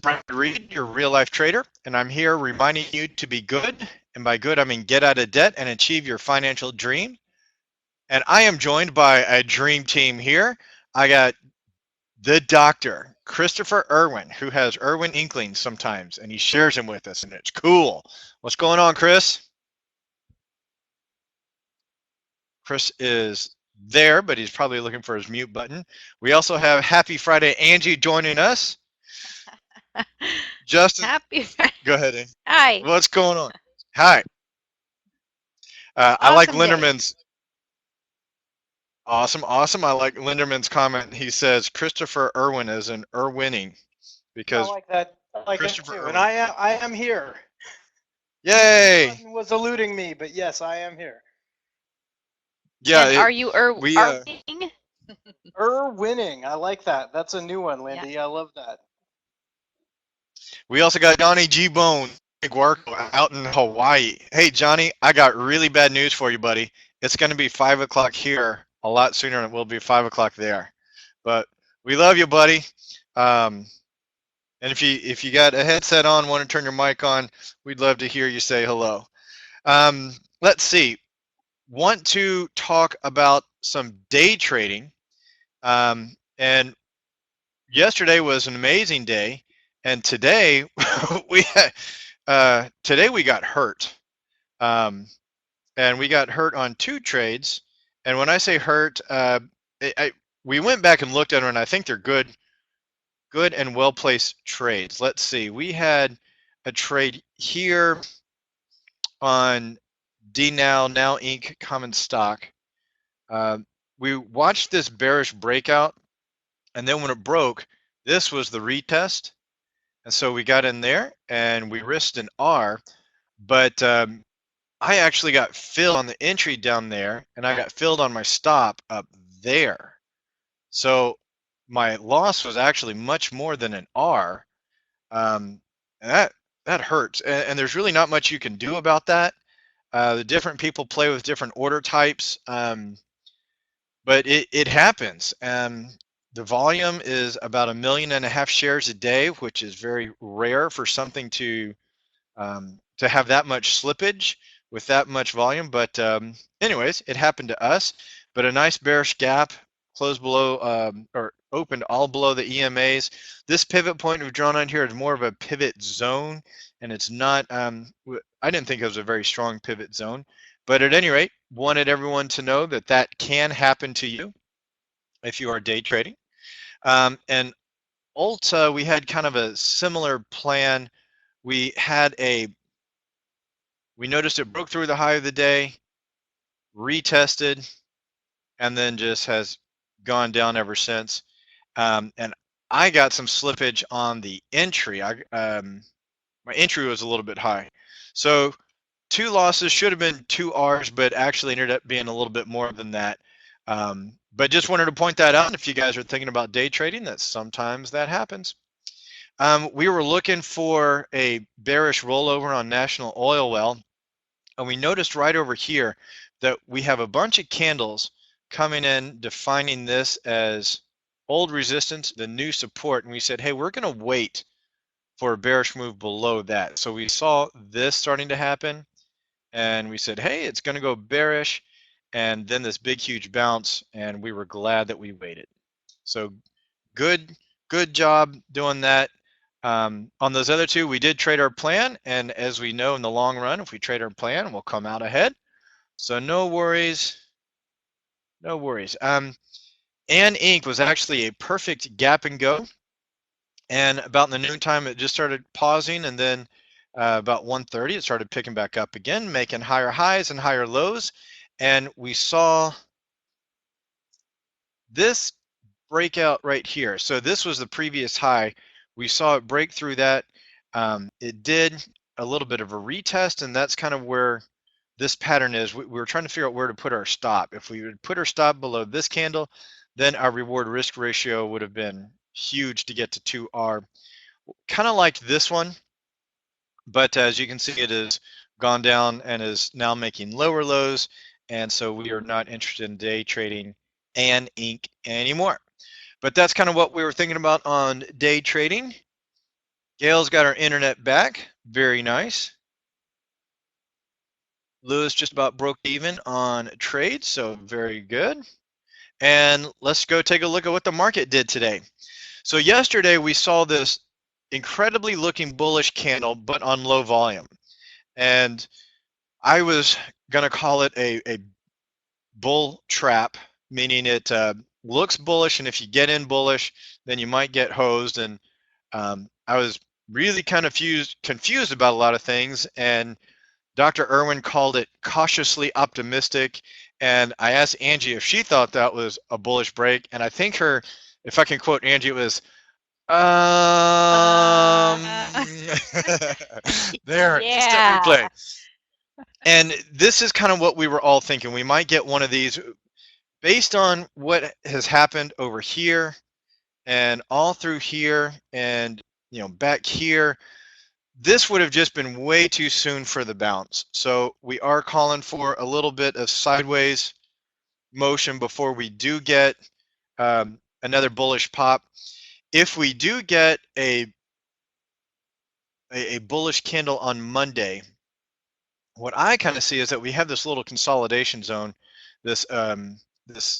Brian Reed, your real life trader, and I'm here reminding you to be good. And by good, I mean get out of debt and achieve your financial dream. And I am joined by a dream team here. I got the doctor, Christopher Irwin, who has Irwin Inklings sometimes, and he shares them with us, and it's cool. What's going on, Chris? Chris is there, but he's probably looking for his mute button. We also have Happy Friday Angie joining us. Justin, Happy Friday. go ahead, Angie. Hi. What's going on? Hi. I like Awesome day. Linderman's. Awesome, awesome. I like Linderman's comment. He says Christopher Irwin is an Irwinning I because like that. I like that Christopher too. Irwin. And I am here. Yay! The button was eluding me, but yes, I am here. Yeah, And are you we, Winning. I like that. That's a new one, Lindy. I love that. we also got Johnny G Bone out in Hawaii. Hey Johnny, I got really bad news for you, buddy. It's going to be 5 o'clock here a lot sooner than it will be 5 o'clock there. But we love you, buddy. And if you got a headset on, want to turn your mic on, we'd love to hear you say hello. Let's see. Want to talk about some day trading. And yesterday was an amazing day, and today we got hurt. And we got hurt on 2 trades. And when I say hurt, we went back and looked at them, and I think they're good and well-placed trades. Let's see. We had a trade here on DNOW, Now Inc. common stock. We watched this bearish breakout, and then when it broke, this was the retest. And so we got in there, and we risked an R. But I actually got filled on the entry down there, and I got filled on my stop up there. So my loss was actually much more than an R. And that hurts. And there's really not much you can do about that. The different people play with different order types, but it happens. The volume is about 1.5 million shares a day, which is very rare for something to have that much slippage with that much volume. But anyways, it happened to us. But a nice bearish gap, closed below or opened all below the EMAs. This pivot point we've drawn on here is more of a pivot zone, and it's not. I didn't think it was a very strong pivot zone, but at any rate, wanted everyone to know that that can happen to you if you are day trading. And Ulta, we had kind of a similar plan. We noticed it broke through the high of the day, retested, and then just has gone down ever since. And I got some slippage on the entry. My entry was a little bit high. So 2 losses, should have been 2 R's, but actually ended up being a little bit more than that. But just wanted to point that out. If you guys are thinking about day trading, that sometimes that happens. We were looking for a bearish rollover on National Oil Well, and we noticed right over here that we have a bunch of candles coming in, defining this as old resistance, the new support, and we said, hey, we're going to wait for a bearish move below that. So we saw this starting to happen, and we said, hey, it's going to go bearish, and then this big huge bounce, and we were glad that we waited. So good job doing that. On those other 2, we did trade our plan, and as we know, in the long run, if we trade our plan, we'll come out ahead. So no worries. And Inc. was actually a perfect gap and go, and about in the noontime, it just started pausing, and then about 1:30, it started picking back up again, making higher highs and higher lows, and we saw this breakout right here. So this was the previous high. We saw it break through that. It did a little bit of a retest, and that's kind of where this pattern is. We were trying to figure out where to put our stop. If we would put our stop below this candle, then our reward risk ratio would have been huge to get to 2R. Kind of like this one, but as you can see, it has gone down and is now making lower lows, and so we are not interested in day trading and Inc. anymore. But that's kind of what we were thinking about on day trading. Gail's got our internet back. Very nice. Lewis just about broke even on trade, so very good. And let's go take a look at what the market did today. So yesterday we saw this incredibly looking bullish candle, but on low volume. And I was going to call it a bull trap, meaning it looks bullish, and if you get in bullish, then you might get hosed. And I was really kind of confused about a lot of things, and Dr. Irwin called it cautiously optimistic, and I asked Angie if she thought that was a bullish break, and I think her, if I can quote Angie, it was, there, instant replay. Yeah. And this is kind of what we were all thinking. We might get one of these based on what has happened over here and all through here and back here. This would have just been way too soon for the bounce. So we are calling for a little bit of sideways motion before we do get another bullish pop. If we do get a bullish candle on Monday, what I kind of see is that we have this little consolidation zone, this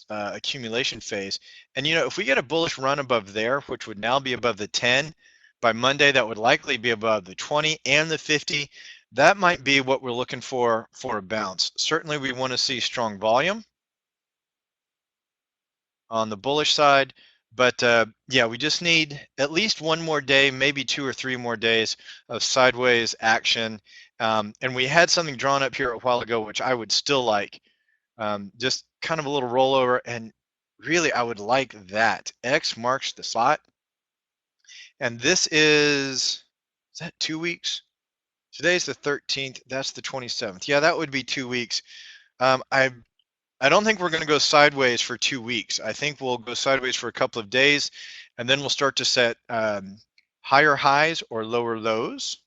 accumulation phase. And if we get a bullish run above there, which would now be above the 10, by Monday that would likely be above the 20 and the 50. That might be what we're looking for a bounce. Certainly we want to see strong volume on the bullish side, but yeah, we just need at least one more day, maybe 2 or 3 more days of sideways action. And we had something drawn up here a while ago, which I would still like. Just kind of a little rollover, and really I would like that. X marks the spot. And this is that 2 weeks? Today's the 13th, that's the 27th. Yeah, that would be 2 weeks. I don't think we're going to go sideways for 2 weeks. I think we'll go sideways for a couple of days, and then we'll start to set higher highs or lower lows.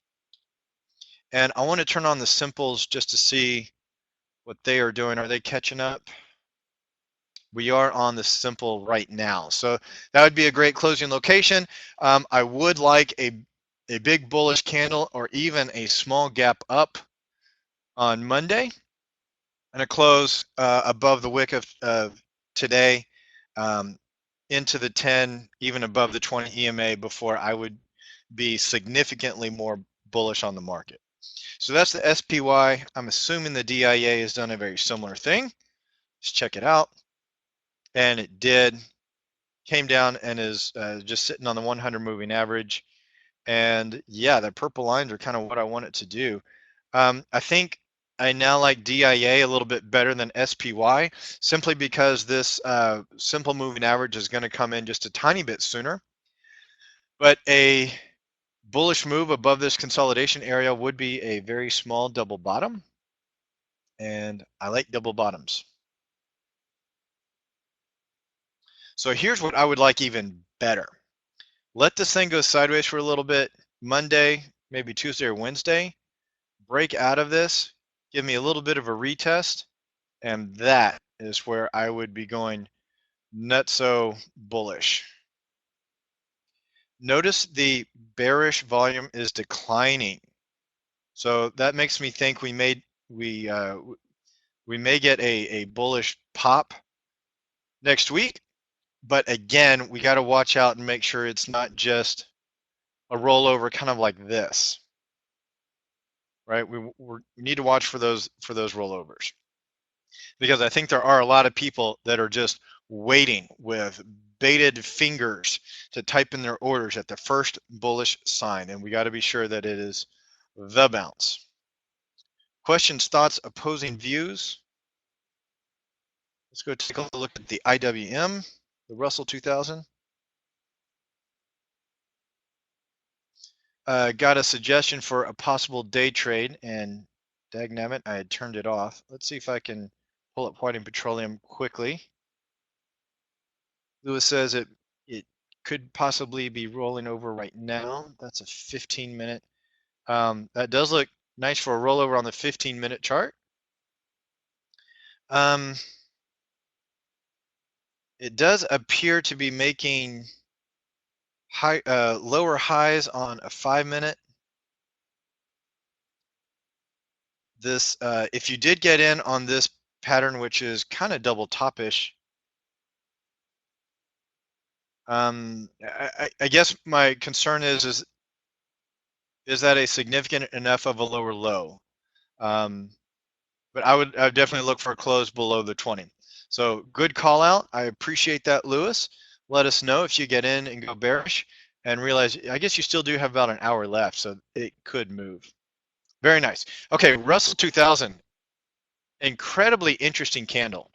And I want to turn on the simples just to see what they are doing. Are they catching up? We are on the simple right now. So that would be a great closing location. I would like a big bullish candle or even a small gap up on Monday and a close above the wick of today into the 10, even above the 20 EMA before I would be significantly more bullish on the market. So that's the SPY. I'm assuming the DIA has done a very similar thing. Let's check it out. And it did, came down and is just sitting on the 100 moving average. And yeah, the purple lines are kind of what I want it to do. I think I now like DIA a little bit better than SPY, simply because this simple moving average is going to come in just a tiny bit sooner. But a bullish move above this consolidation area would be a very small double bottom. And I like double bottoms. So here's what I would like even better. Let this thing go sideways for a little bit. Monday, maybe Tuesday or Wednesday. Break out of this. Give me a little bit of a retest. And that is where I would be going nutso bullish. Notice the bearish volume is declining. So that makes me think we may get a bullish pop next week. But again, we got to watch out and make sure it's not just a rollover kind of like this, right? We need to watch for those rollovers, because I think there are a lot of people that are just waiting with bated fingers to type in their orders at the first bullish sign, and we got to be sure that it is the bounce. Questions, thoughts, opposing views? Let's go take a look at the IWM, the Russell 2000. Got a suggestion for a possible day trade, and dagnammit, I had turned it off. Let's see if I can pull up Whiting Petroleum quickly. Lewis says it could possibly be rolling over right now. That's a 15-minute. That does look nice for a rollover on the 15-minute chart. It does appear to be making lower highs on a 5-minute. This, if you did get in on this pattern, which is kind of double topish, I guess my concern is that a significant enough of a lower low? But I would definitely look for a close below the 20. So good call out. I appreciate that, Lewis. Let us know if you get in and go bearish and realize, I guess you still do have about an hour left, so it could move. Very nice. Okay, Russell 2000, incredibly interesting candle.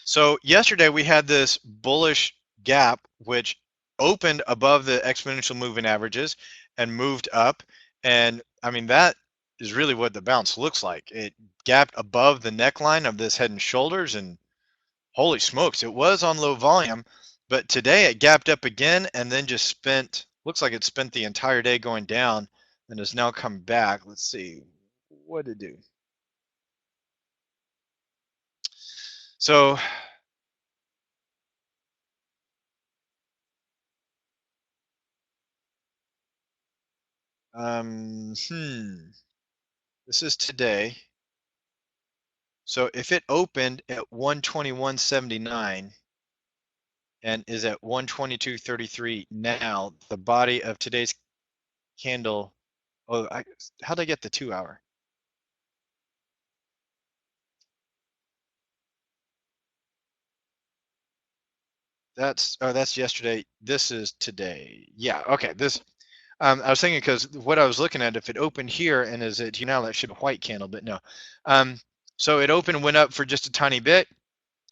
So yesterday we had this bullish gap, which opened above the exponential moving averages and moved up. And I mean, that is really what the bounce looks like. It gapped above the neckline of this head and shoulders, and holy smokes, it was on low volume. But today it gapped up again and then just looks like it spent the entire day going down and has now come back. Let's see, what did it do? So this is today. So if it opened at 121.79 and is at 122.33 now, the body of today's candle, how'd I get the 2 hour? That's yesterday. This is today. Yeah, okay. This I was thinking, because what I was looking at, if it opened here and is it now, that should be a white candle, but no. So it opened, went up for just a tiny bit,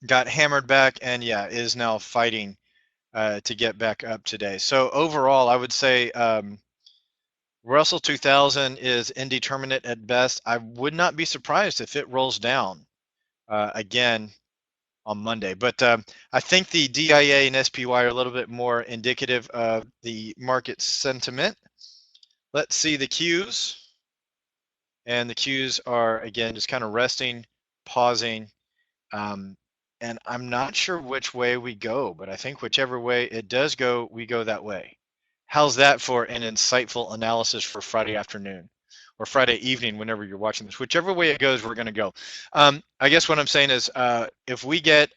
got hammered back, and yeah, is now fighting to get back up today. So overall, I would say Russell 2000 is indeterminate at best. I would not be surprised if it rolls down again on Monday. But I think the DIA and SPY are a little bit more indicative of the market sentiment. Let's see the Qs. And the Qs are, again, just kind of resting, pausing. And I'm not sure which way we go, but I think whichever way it does go, we go that way. How's that for an insightful analysis for Friday afternoon or Friday evening, whenever you're watching this? Whichever way it goes, we're going to go. I guess what I'm saying is if we get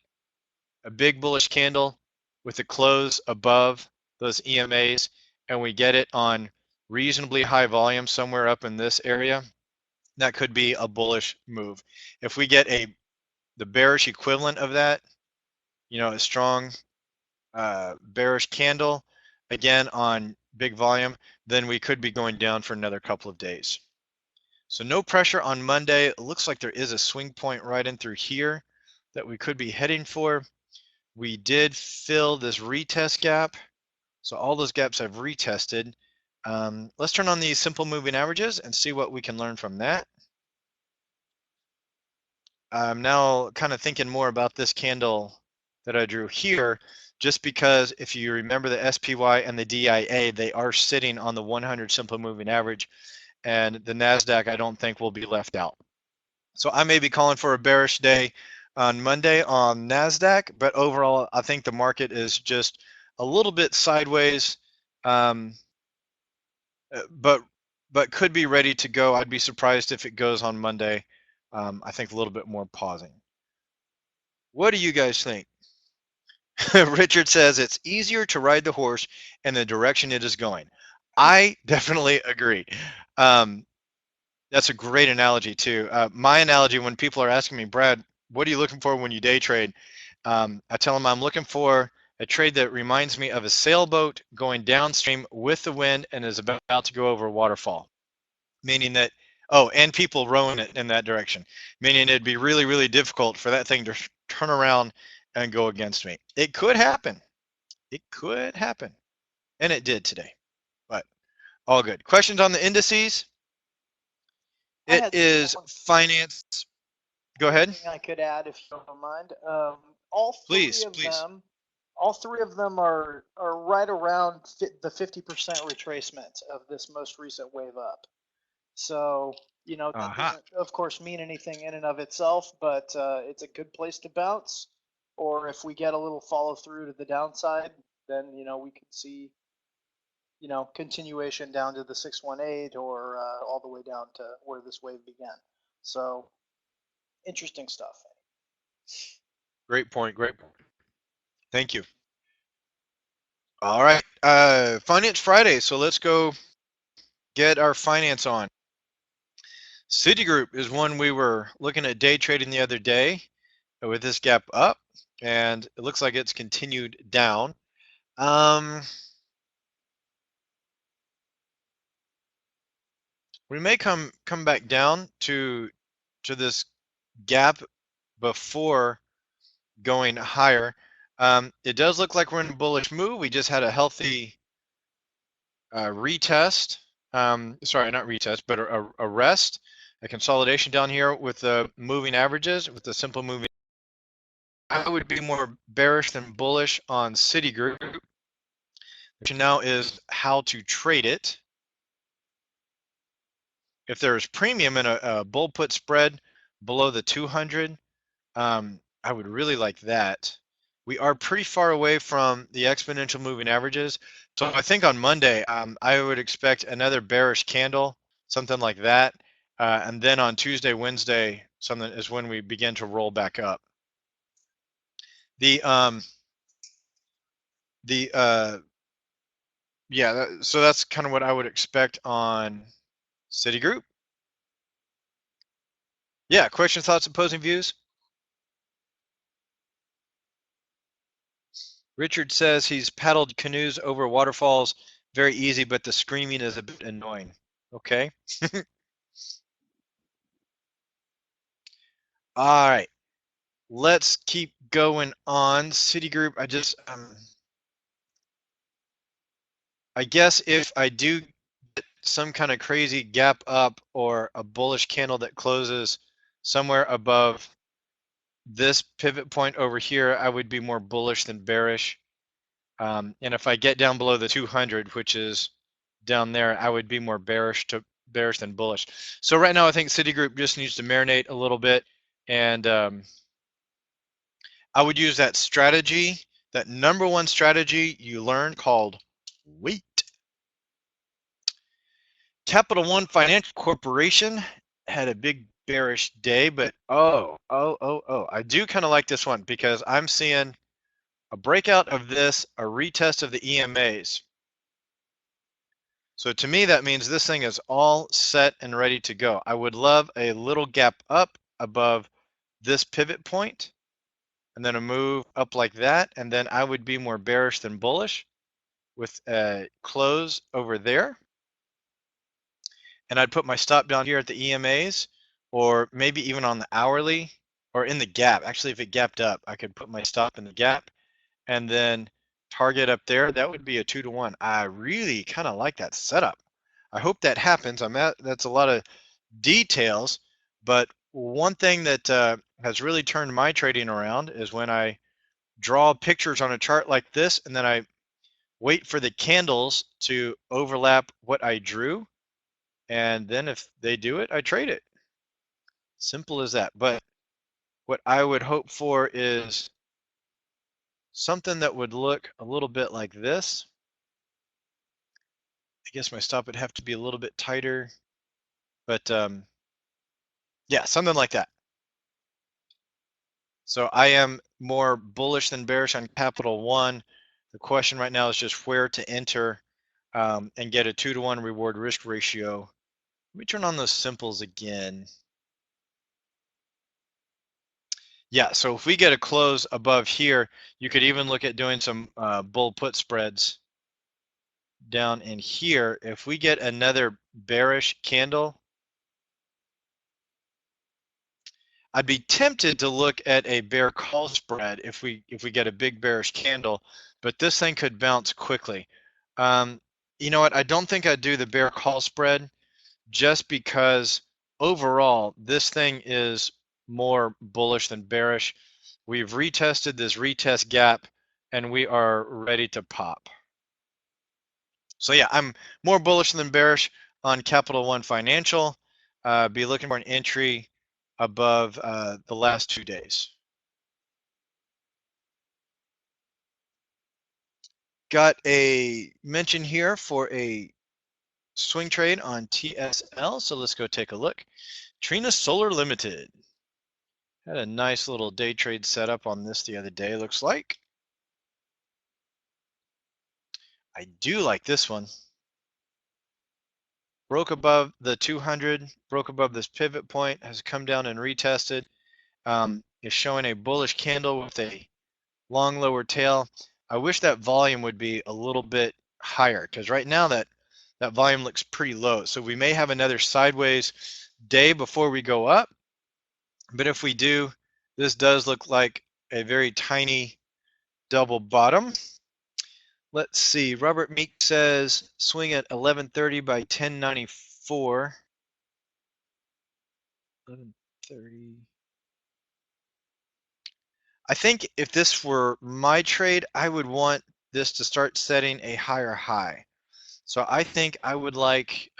a big bullish candle with a close above those EMAs and we get it on reasonably high volume somewhere up in this area, that could be a bullish move. If we get the bearish equivalent of that, a strong bearish candle, again on big volume, then we could be going down for another couple of days. So no pressure on Monday. It looks like there is a swing point right in through here that we could be heading for. We did fill this retest gap. So all those gaps I've retested. Let's turn on these simple moving averages and see what we can learn from that. I'm now kind of thinking more about this candle that I drew here, just because if you remember the SPY and the DIA, they are sitting on the 100 simple moving average, and the NASDAQ I don't think will be left out. So I may be calling for a bearish day on Monday on NASDAQ, but overall I think the market is just a little bit sideways, but could be ready to go. I'd be surprised if it goes on Monday. I think a little bit more pausing. What do you guys think? Richard says it's easier to ride the horse in the direction it is going. I definitely agree. That's a great analogy too. My analogy, when people are asking me, Brad, what are you looking for when you day trade? I tell them I'm looking for a trade that reminds me of a sailboat going downstream with the wind and is about to go over a waterfall. Meaning that, and people rowing it in that direction. Meaning it'd be really, really difficult for that thing to turn around and go against me. It could happen. It could happen. And it did today. But all good. Questions on the indices? It is finance. Go ahead. I could add, if you don't mind. Please. All three of them are right around the 50% retracement of this most recent wave up. So, that doesn't, of course, mean anything in and of itself, but it's a good place to bounce. Or if we get a little follow through to the downside, then we could see continuation down to the 618 or all the way down to where this wave began. So interesting stuff. Great point. Great point. Thank you. All right. Finance Friday. So let's go get our finance on. Citigroup is one we were looking at day trading the other day with this gap up, and it looks like it's continued down. We may come back down to this gap before going higher. It does look like we're in a bullish move. We just had a healthy retest. Sorry, not retest, but a rest, a consolidation down here with the moving averages, with the simple moving. I would be more bearish than bullish on Citigroup. The question now is how to trade it. If there is premium in a bull put spread below the 200, I would really like that. We are pretty far away from the exponential moving averages. So I think on Monday, I would expect another bearish candle, something like that. And then on Tuesday, Wednesday, something is when we begin to roll back up. So that's kind of what I would expect on Citigroup. Yeah, questions, thoughts, opposing views? Richard says he's paddled canoes over waterfalls, very easy, but the screaming is a bit annoying. Okay. All right. Let's keep going on. Citigroup, I guess if I do get some kind of crazy gap up or a bullish candle that closes somewhere above this pivot point over here, I would be more bullish than bearish. And if I get down below the 200, which is down there, I would be more bearish than bullish. So right now, I think Citigroup just needs to marinate a little bit, and I would use that strategy, that number one strategy you learned called wait. Capital One Financial Corporation had a big bearish day, but I do kind of like this one because I'm seeing a breakout of this, a retest of the EMAs. So to me, that means this thing is all set and ready to go. I would love a little gap up above this pivot point, and then a move up like that, and then I would be more bearish than bullish with a close over there. And I'd put my stop down here at the EMAs, or maybe even on the hourly, or in the gap. Actually, if it gapped up, I could put my stop in the gap, and then target up there. That would be a 2-to-1. I really kind of like that setup. I hope that happens. That's a lot of details, but one thing that has really turned my trading around is when I draw pictures on a chart like this, and then I wait for the candles to overlap what I drew, and then if they do it, I trade it. Simple as that. But what I would hope for is something that would look a little bit like this. I guess my stop would have to be a little bit tighter, but yeah, something like that. So I am more bullish than bearish on Capital One. The question right now is just where to enter and get a 2-to-1 reward risk ratio. Let me turn on those simples again. Yeah, so if we get a close above here, you could even look at doing some bull put spreads down in here. If we get another bearish candle, I'd be tempted to look at a bear call spread if we get a big bearish candle, but this thing could bounce quickly. You know what? I don't think I'd do the bear call spread just because overall this thing is more bullish than bearish. We've retested this retest gap and we are ready to pop. So yeah, I'm more bullish than bearish on Capital One Financial. Be looking for an entry above the last 2 days. got a mention here for a swing trade on TSL, so let's go take a look. Trina Solar Limited. Had a nice little day trade setup on this the other day, looks like. I do like this one. Broke above the 200, broke above this pivot point, has come down and retested. Is showing a bullish candle with a long lower tail. I wish that volume would be a little bit higher, because right now that volume looks pretty low. So we may have another sideways day before we go up. But if we do, this does look like a very tiny double bottom. Let's see. Robert Meek says swing at 11:30 by 1094. 11:30. I think if this were my trade, I would want this to start setting a higher high. So I think I would like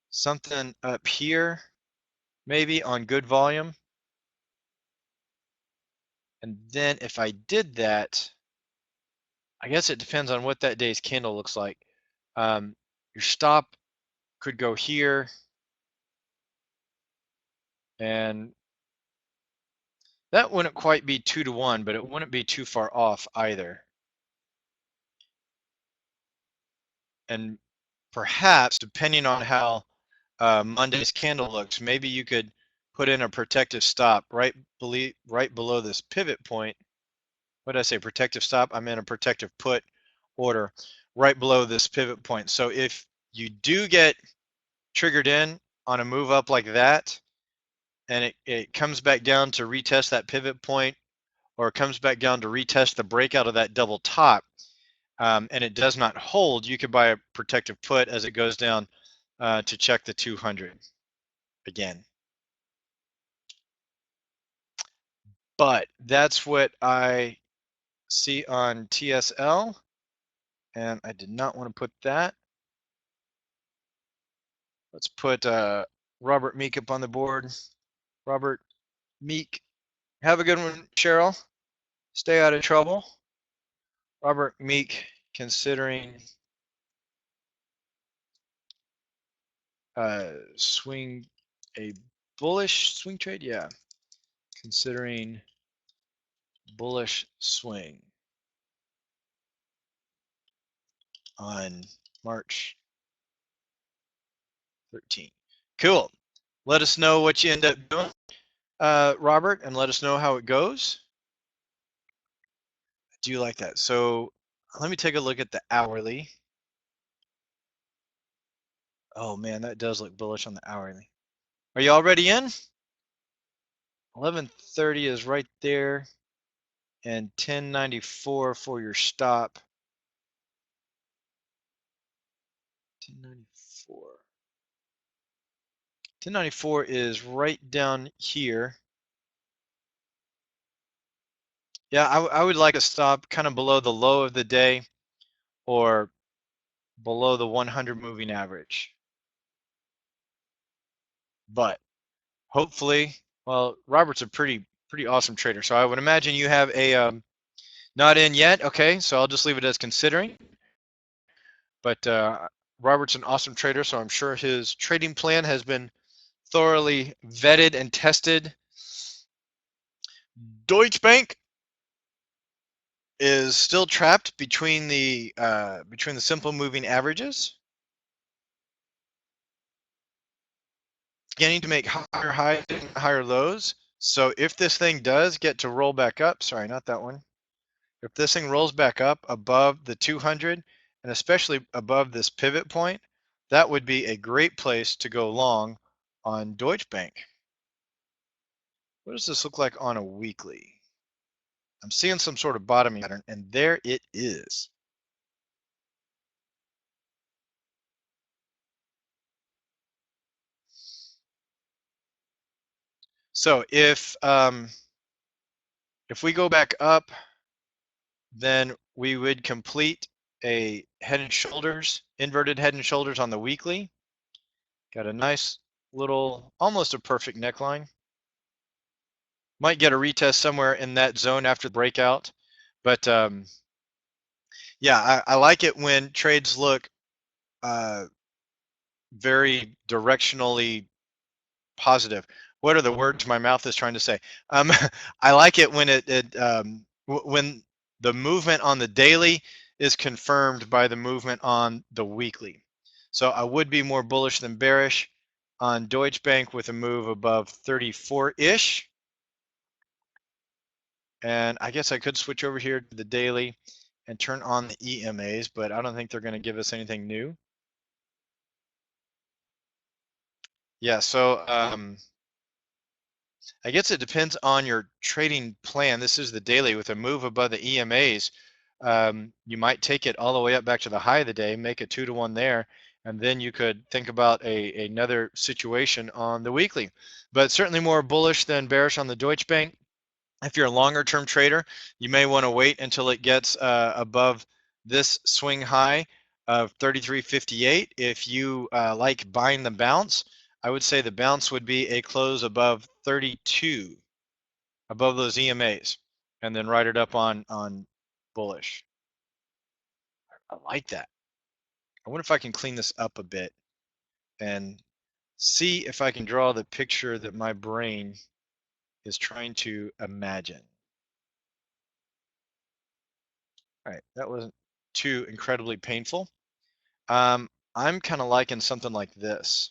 something up here, maybe on good volume. And then if I did that, I guess it depends on what that day's candle looks like. Your stop could go here, and that wouldn't quite be 2-to-1, but it wouldn't be too far off either. And perhaps, depending on how Monday's candle looks, maybe you could put in a protective stop right below this pivot point. What did I say? Protective stop? I meant a protective put order right below this pivot point. So if you do get triggered in on a move up like that, and it comes back down to retest that pivot point, or it comes back down to retest the breakout of that double top, and it does not hold, you could buy a protective put as it goes down to check the 200 again. But that's what I see on TSL, and I did not want to put that. Let's put Robert Meek up on the board. Robert Meek, have a good one, Cheryl. Stay out of trouble. Robert Meek, considering swing a bullish swing trade, yeah. Considering bullish swing on March 13th. Cool. Let us know what you end up doing, Robert, and let us know how it goes. I do like that. So let me take a look at the hourly. Oh man, that does look bullish on the hourly. Are you already in? 11:30 is right there, and 1094 for your stop. 1094. 1094 is right down here. Yeah, I would like a stop kind of below the low of the day, or below the 100 moving average. But hopefully, well, Robert's a pretty awesome trader, so I would imagine you have a not in yet. Okay, so I'll just leave it as considering. But Robert's an awesome trader, so I'm sure his trading plan has been thoroughly vetted and tested. Deutsche Bank is still trapped between the simple moving averages, beginning to make higher highs and higher lows. So if this thing does get to roll back up, sorry, not that one. If this thing rolls back up above the 200, and especially above this pivot point, that would be a great place to go long on Deutsche Bank. What does this look like on a weekly? I'm seeing some sort of bottoming pattern, and there it is. So if we go back up, then we would complete a head and shoulders, inverted head and shoulders on the weekly. Got a nice little, almost a perfect neckline. Might get a retest somewhere in that zone after the breakout. But yeah, I like it when trades look very directionally positive. What are the words my mouth is trying to say? I like it when when the movement on the daily is confirmed by the movement on the weekly. So I would be more bullish than bearish on Deutsche Bank with a move above 34-ish. And I guess I could switch over here to the daily and turn on the EMAs, but I don't think they're going to give us anything new. Yeah, so I guess it depends on your trading plan. This is the daily with a move above the EMAs. You might take it all the way up back to the high of the day, make a 2-to-1 there, and then you could think about another situation on the weekly. But certainly more bullish than bearish on the Deutsche Bank. If you're a longer term trader, you may want to wait until it gets above this swing high of 33.58. If you like buying the bounce, I would say the bounce would be a close above 32, above those EMAs, and then write it up on bullish. I like that. I wonder if I can clean this up a bit and see if I can draw the picture that my brain is trying to imagine. All right, that wasn't too incredibly painful. I'm kind of liking something like this.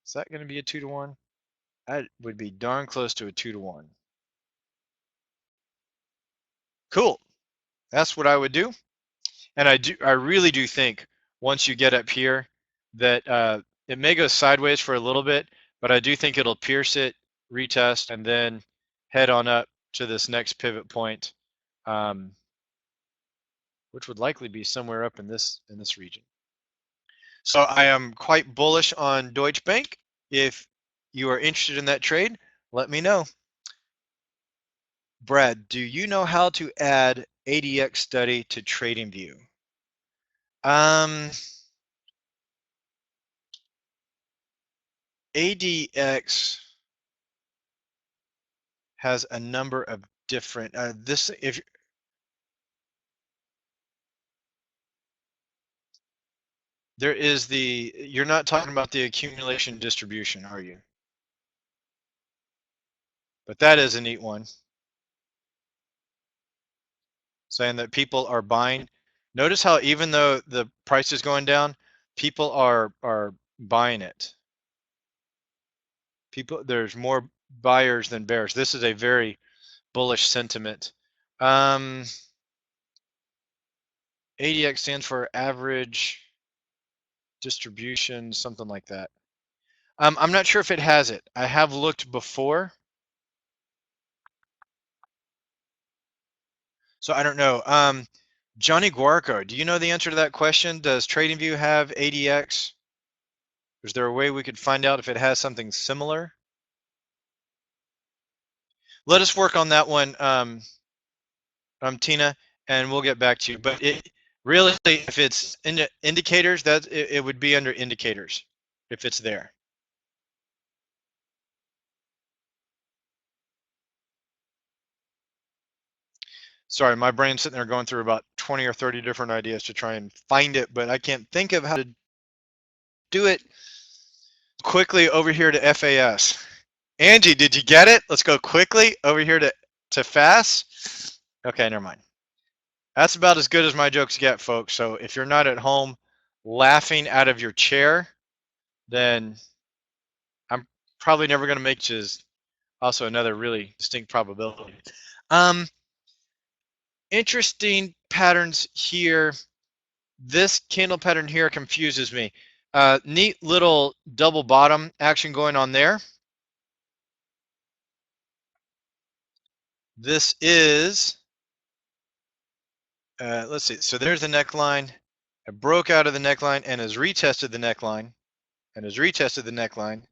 Is that going to be a 2-to-1? That would be darn close to a 2-to-1. Cool. That's what I would do. And I really do think once you get up here that it may go sideways for a little bit, but I do think it'll pierce it, retest, and then head on up to this next pivot point, which would likely be somewhere up in this region. So I am quite bullish on Deutsche Bank. If you are interested in that trade, let me know. Brad, do you know how to add ADX study to TradingView? ADX has a number of different you're not talking about the accumulation distribution, are you? But that is a neat one. Saying that people are buying. Notice how even though the price is going down, people are buying it. There's more buyers than bears. This is a very bullish sentiment. ADX stands for average distribution, something like that. I'm not sure if it has it. I have looked before. So I don't know. Johnny Guarco, do you know the answer to that question? Does TradingView have ADX? Is there a way we could find out if it has something similar? Let us work on that one, Tina, and we'll get back to you. But it really, if it's in indicators, that it would be under indicators if it's there. Sorry, my brain's sitting there going through about 20 or 30 different ideas to try and find it, but I can't think of how to do it. Quickly over here to FAS. Angie, did you get it? Let's go quickly over here to FAS. Okay, never mind. That's about as good as my jokes get, folks. So if you're not at home laughing out of your chair, then I'm probably never going to make, which is also another really distinct probability. Interesting patterns here. This candle pattern here confuses me. Neat little double bottom action going on there. This is, let's see, so there's the neckline. It broke out of the neckline and has retested the neckline and has retested the neckline.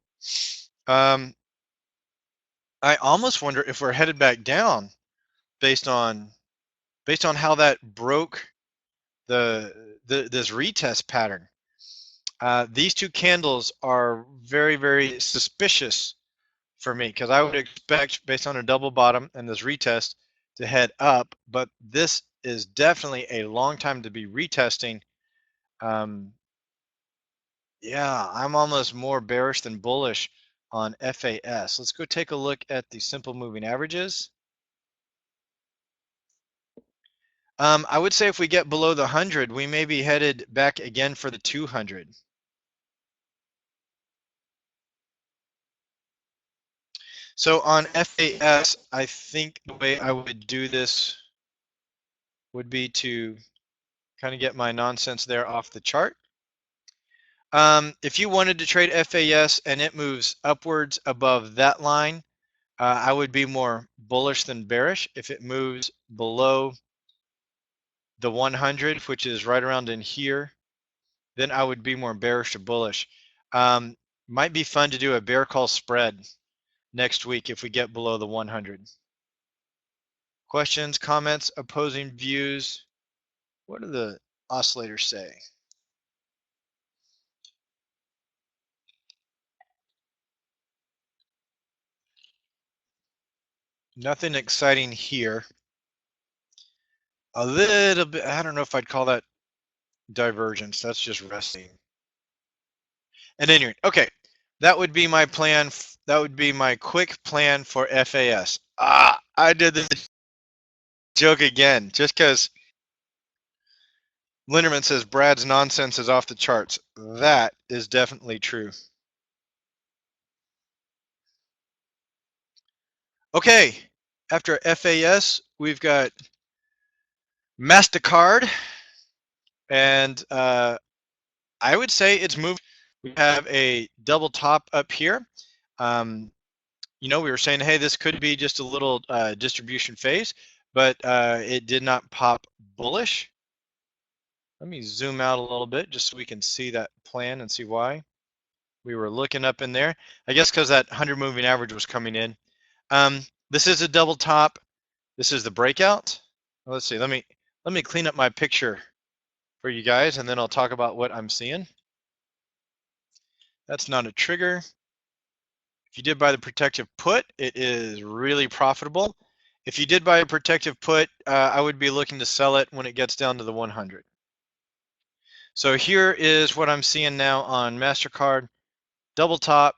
I almost wonder if we're headed back down based on how that broke this retest pattern. These two candles are very, very suspicious for me because I would expect, based on a double bottom and this retest, to head up, but this is definitely a long time to be retesting. Yeah, I'm almost more bearish than bullish on FAS. Let's go take a look at the simple moving averages. I would say if we get below the 100, we may be headed back again for the 200. So on FAS, I think the way I would do this would be to kind of get my nonsense there off the chart. If you wanted to trade FAS and it moves upwards above that line, I would be more bullish than bearish. If it moves below the 100, which is right around in here, then I would be more bearish to bullish. Might be fun to do a bear call spread next week if we get below the 100. Questions, comments, opposing views? What do the oscillators say? Nothing exciting here. A little bit, I don't know if I'd call that divergence. That's just resting. And anyway, okay, that would be my plan. That would be my quick plan for FAS. I did the joke again, just because Linderman says Brad's nonsense is off the charts. That is definitely true. Okay, after FAS, we've got MasterCard, and I would say it's moved. We have a double top up here. You know, we were saying, hey, this could be just a little distribution phase, but it did not pop bullish. Let me zoom out a little bit just so we can see that plan and see why. We were looking up in there, I guess because that 100 moving average was coming in. This is a double top. This is the breakout. Let's see, let me clean up my picture for you guys, and then I'll talk about what I'm seeing. That's not a trigger. If you did buy the protective put, it is really profitable. If you did buy a protective put, I would be looking to sell it when it gets down to the 100. So here is what I'm seeing now on MasterCard. Double top,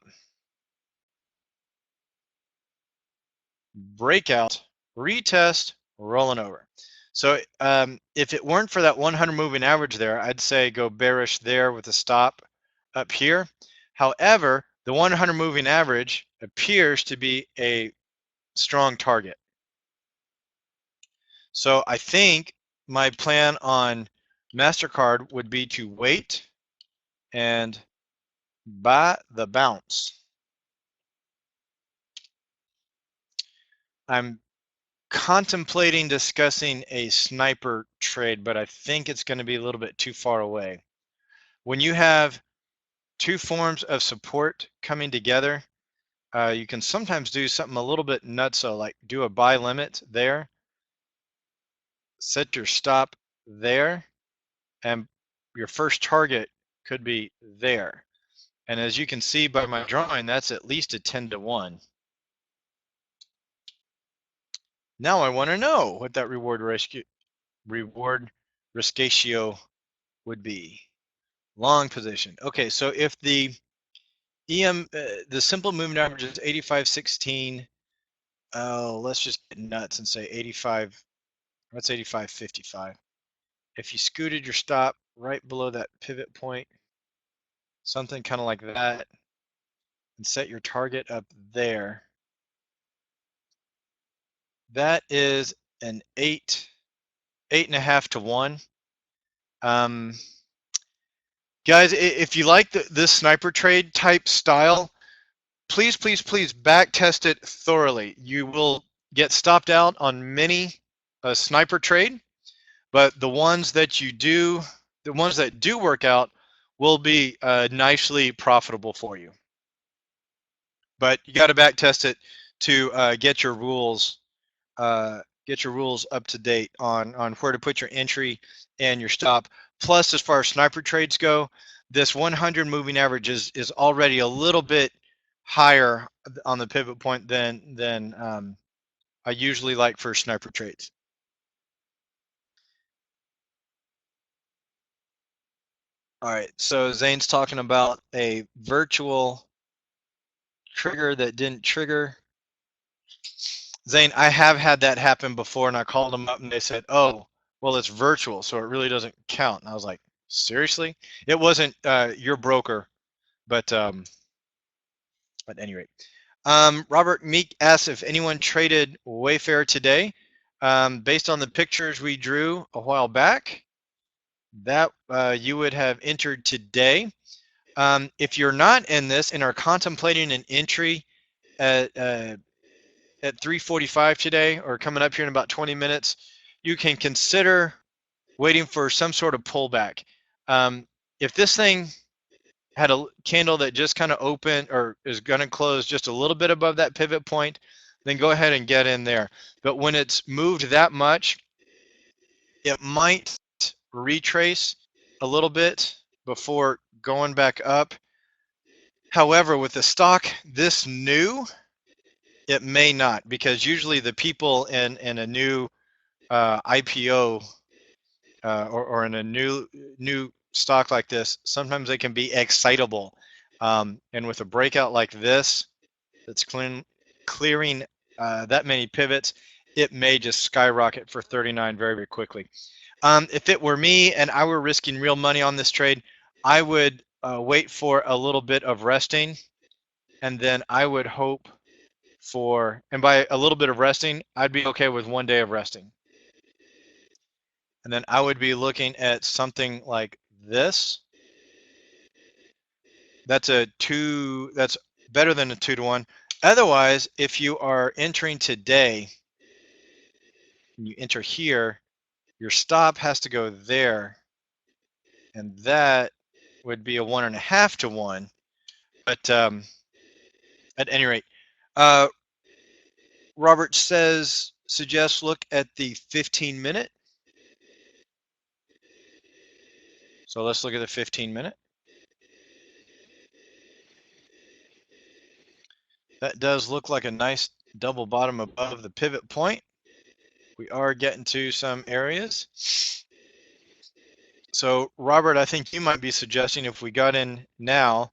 breakout, retest, rolling over. So if it weren't for that 100 moving average there, I'd say go bearish there with a stop up here. However, the 100 moving average appears to be a strong target. So I think my plan on MasterCard would be to wait and buy the bounce. I'm contemplating discussing a sniper trade, but I think it's going to be a little bit too far away. When you have two forms of support coming together, you can sometimes do something a little bit nutso, like do a buy limit there, set your stop there, and your first target could be there. And as you can see by my drawing, that's at least a 10 to 1. Now I want to know what that reward risk ratio would be. Long position. Okay, so if the the simple moving average is 85.16, let's just get nuts and say 85. That's 85.55. If you scooted your stop right below that pivot point, something kind of like that, and set your target up there, that is an 8.5 to 1. Guys, if you like this sniper trade type style, please, please, please back test it thoroughly. You will get stopped out on many a sniper trade, but the ones that do work out will be nicely profitable for you. But you got to back test it to get your rules up to date on where to put your entry and your stop. Plus, as far as sniper trades go, this 100 moving average is already a little bit higher on the pivot point than I usually like for sniper trades. All right, so Zane's talking about a virtual trigger that didn't trigger. Zane, I have had that happen before, and I called them up and they said, oh, well, it's virtual, so it really doesn't count. And I was like, seriously? It wasn't your broker, but at any rate. Robert Meek asks if anyone traded Wayfair today. Based on the pictures we drew a while back, that you would have entered today. If you're not in this and are contemplating an entry at 3:45 today or coming up here in about 20 minutes, you can consider waiting for some sort of pullback. If this thing had a candle that just kind of opened or is going to close just a little bit above that pivot point, then go ahead and get in there. But when it's moved that much, it might retrace a little bit before going back up. However, with the stock this new, it may not, because usually the people in a new IPO or in a new stock like this, sometimes they can be excitable. And with a breakout like this, that's clearing that many pivots, it may just skyrocket for 39 very, very quickly. If it were me and I were risking real money on this trade, I would wait for a little bit of resting, and then I would hope for, and by a little bit of resting, I'd be okay with 1 day of resting. And then I would be looking at something like this. That's better than a 2-to-1. Otherwise, if you are entering today, and you enter here, your stop has to go there, and that would be a 1.5-to-1. But at any rate, Robert suggests look at the 15-minute. So let's look at the 15-minute. That does look like a nice double bottom above the pivot point. We are getting to some areas. So Robert, I think you might be suggesting if we got in now,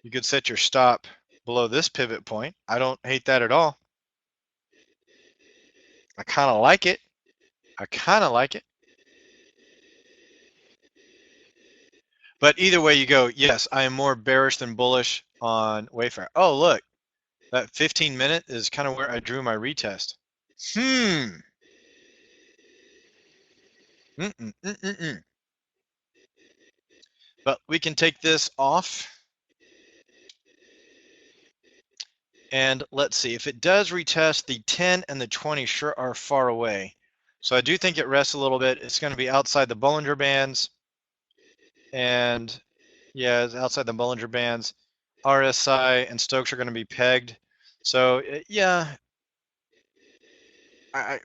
you could set your stop below this pivot point. I don't hate that at all. I kind of like it. But either way you go, yes, I am more bearish than bullish on Wayfair. Oh, look, that 15-minute is kind of where I drew my retest. But we can take this off. And let's see, if it does retest, the 10 and the 20 sure are far away. So I do think it rests a little bit. It's going to be outside the Bollinger Bands. And yeah, it's outside the Bollinger Bands. RSI and Stokes are going to be pegged. So yeah, I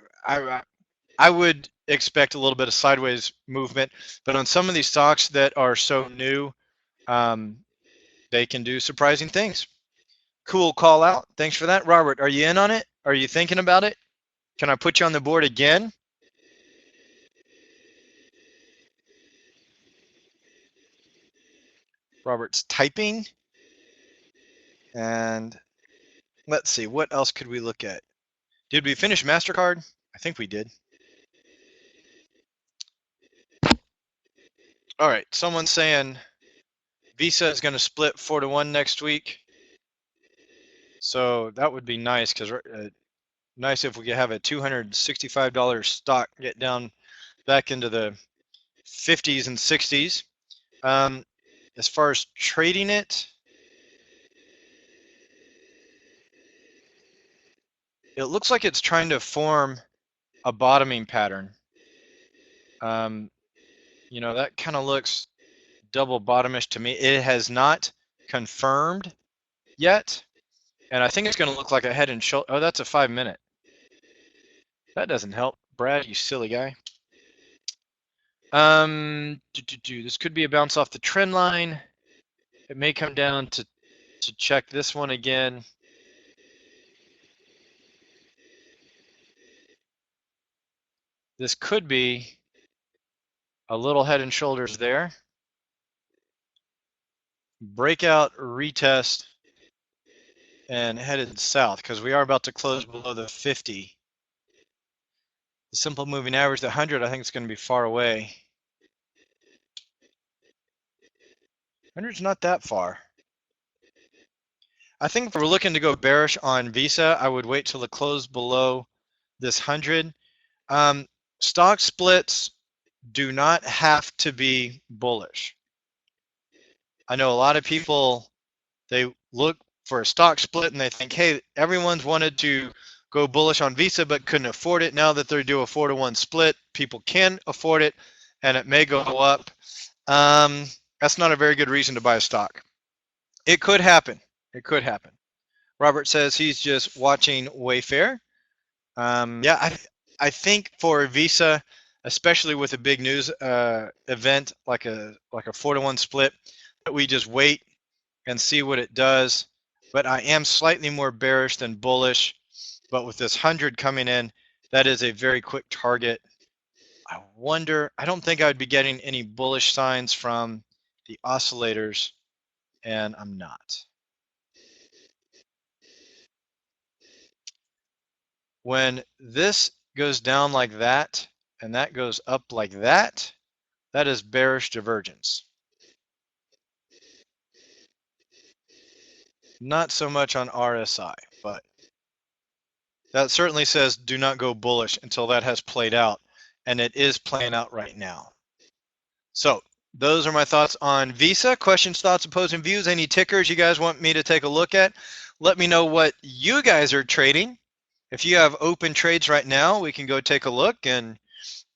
would expect a little bit of sideways movement. But on some of these stocks that are so new, they can do surprising things. Cool call out. Thanks for that. Robert, are you in on it? Are you thinking about it? Can I put you on the board again? Robert's typing. And let's see, what else could we look at? Did we finish MasterCard? I think we did. All right, someone's saying Visa is going to split 4-to-1 next week. So that would be nice, because nice if we could have a $265 stock get down back into the 50s and 60s. As far as trading it, it looks like it's trying to form a bottoming pattern. You know, that kind of looks double bottomish to me. It has not confirmed yet, and I think it's going to look like a head and shoulder. Oh, that's a 5-minute. That doesn't help. Brad, you silly guy. This could be a bounce off the trend line. It may come down to check this one again. This could be a little head and shoulders there. Breakout, retest, and headed south because we are about to close below the 50. The simple moving average, the 100, I think it's going to be far away. 100's not that far. I think if we're looking to go bearish on Visa, I would wait till it closed below this 100. Stock splits do not have to be bullish. I know a lot of people, they look for a stock split and they think, hey, everyone's wanted to go bullish on Visa but couldn't afford it. Now that they do a 4-to-1 split, people can afford it and it may go up. That's not a very good reason to buy a stock. It could happen. It could happen. Robert says he's just watching Wayfair. Yeah, I think for Visa, especially with a big news event like a 4-to-1 split, that we just wait and see what it does. But I am slightly more bearish than bullish. But with this 100 coming in, that is a very quick target. I wonder, I don't think I would be getting any bullish signs from the oscillators, and I'm not. When this goes down like that, and that goes up like that, that is bearish divergence. Not so much on RSI, but that certainly says do not go bullish until that has played out, and it is playing out right now. So those are my thoughts on Visa. Questions, thoughts, opposing views, any tickers you guys want me to take a look at? Let me know what you guys are trading. If you have open trades right now, we can go take a look and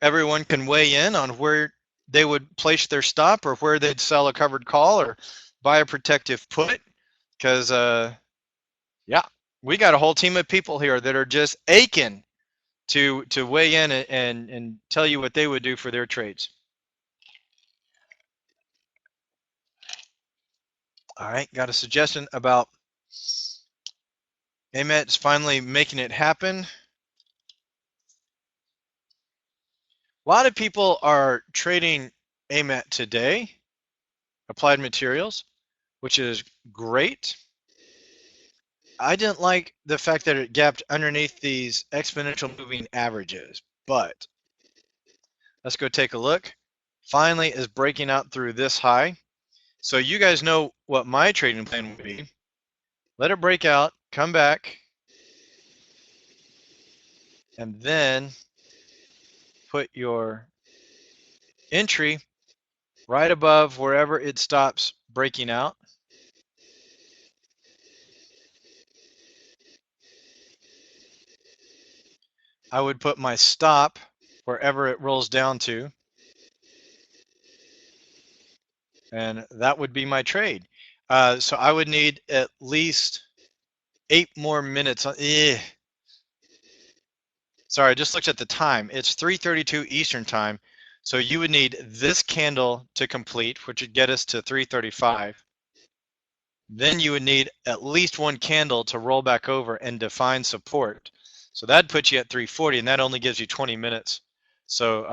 everyone can weigh in on where they would place their stop or where they'd sell a covered call or buy a protective put. Because, yeah, we got a whole team of people here that are just aching to weigh in and tell you what they would do for their trades. All right, got a suggestion about AMET's finally making it happen. A lot of people are trading AMET today, Applied Materials, which is great. I didn't like the fact that it gapped underneath these exponential moving averages, but let's go take a look. Finally is breaking out through this high. So you guys know what my trading plan would be. Let it break out, come back, and then put your entry right above wherever it stops breaking out. I would put my stop wherever it rolls down to. And that would be my trade. So I would need at least 8 more minutes. Sorry, I just looked at the time. It's 3:32 Eastern time. So you would need this candle to complete, which would get us to 3:35. Then you would need at least one candle to roll back over and define support. So that'd put you at 3:40, and that only gives you 20 minutes. So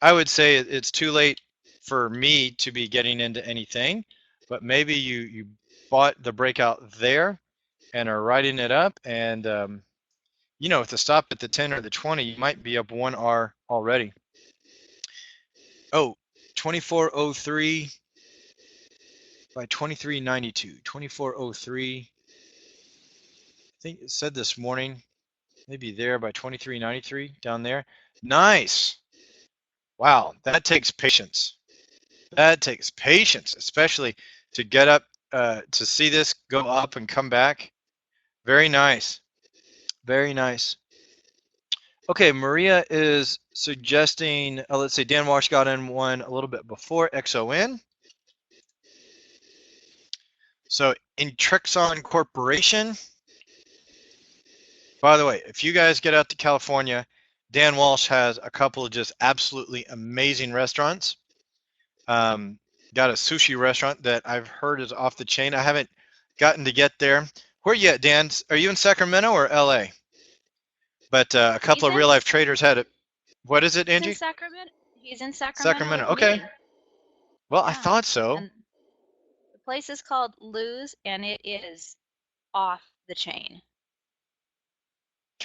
I would say it's too late for me to be getting into anything, but maybe you bought the breakout there and are riding it up, and you know, with the stop at the 10 or the 20, you might be up 1 R already. Oh, 2403 by 2392, 2403. I think it said this morning, maybe there by 2393 down there. Nice. Wow, that takes patience. That takes patience, especially to get up, to see this go up and come back. Very nice. Very nice. Okay, Maria is suggesting, let's say Dan Walsh got in one a little bit before XON. So Intrexon Corporation. By the way, if you guys get out to California, Dan Walsh has a couple of just absolutely amazing restaurants. Got a sushi restaurant that I've heard is off the chain. I haven't gotten to get there. Where you at, Dan? Are you in Sacramento or LA? But a couple of real life traders had it. What is it, Angie? He's in Sacramento. He's in Sacramento. Okay. Me. Well, yeah. I thought so. And the place is called Lou's, and it is off the chain.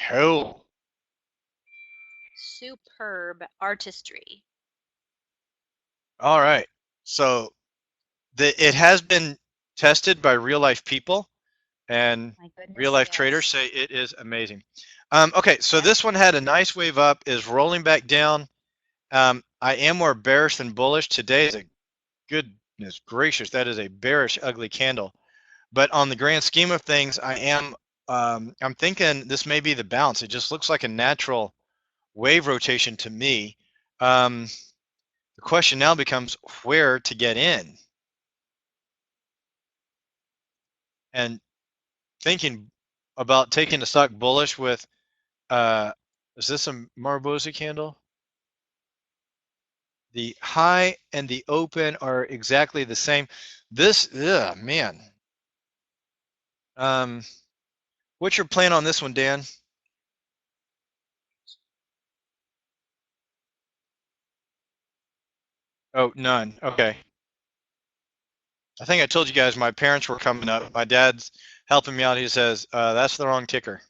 Cool. Superb artistry. All right. So it has been tested by real life people, and real life traders say it is amazing. Okay, so this one had a nice wave up, is rolling back down. I am more bearish than bullish. Today is a goodness gracious, that is a bearish, ugly candle. But on the grand scheme of things, I'm thinking this may be the bounce. It just looks like a natural wave rotation to me. The question now becomes where to get in. And thinking about taking the stock bullish with, is this a Marubozu candle? The high and the open are exactly the same. This, man. What's your plan on this one, Dan? Oh, none. Okay. I think I told you guys my parents were coming up. My dad's helping me out. He says, that's the wrong ticker.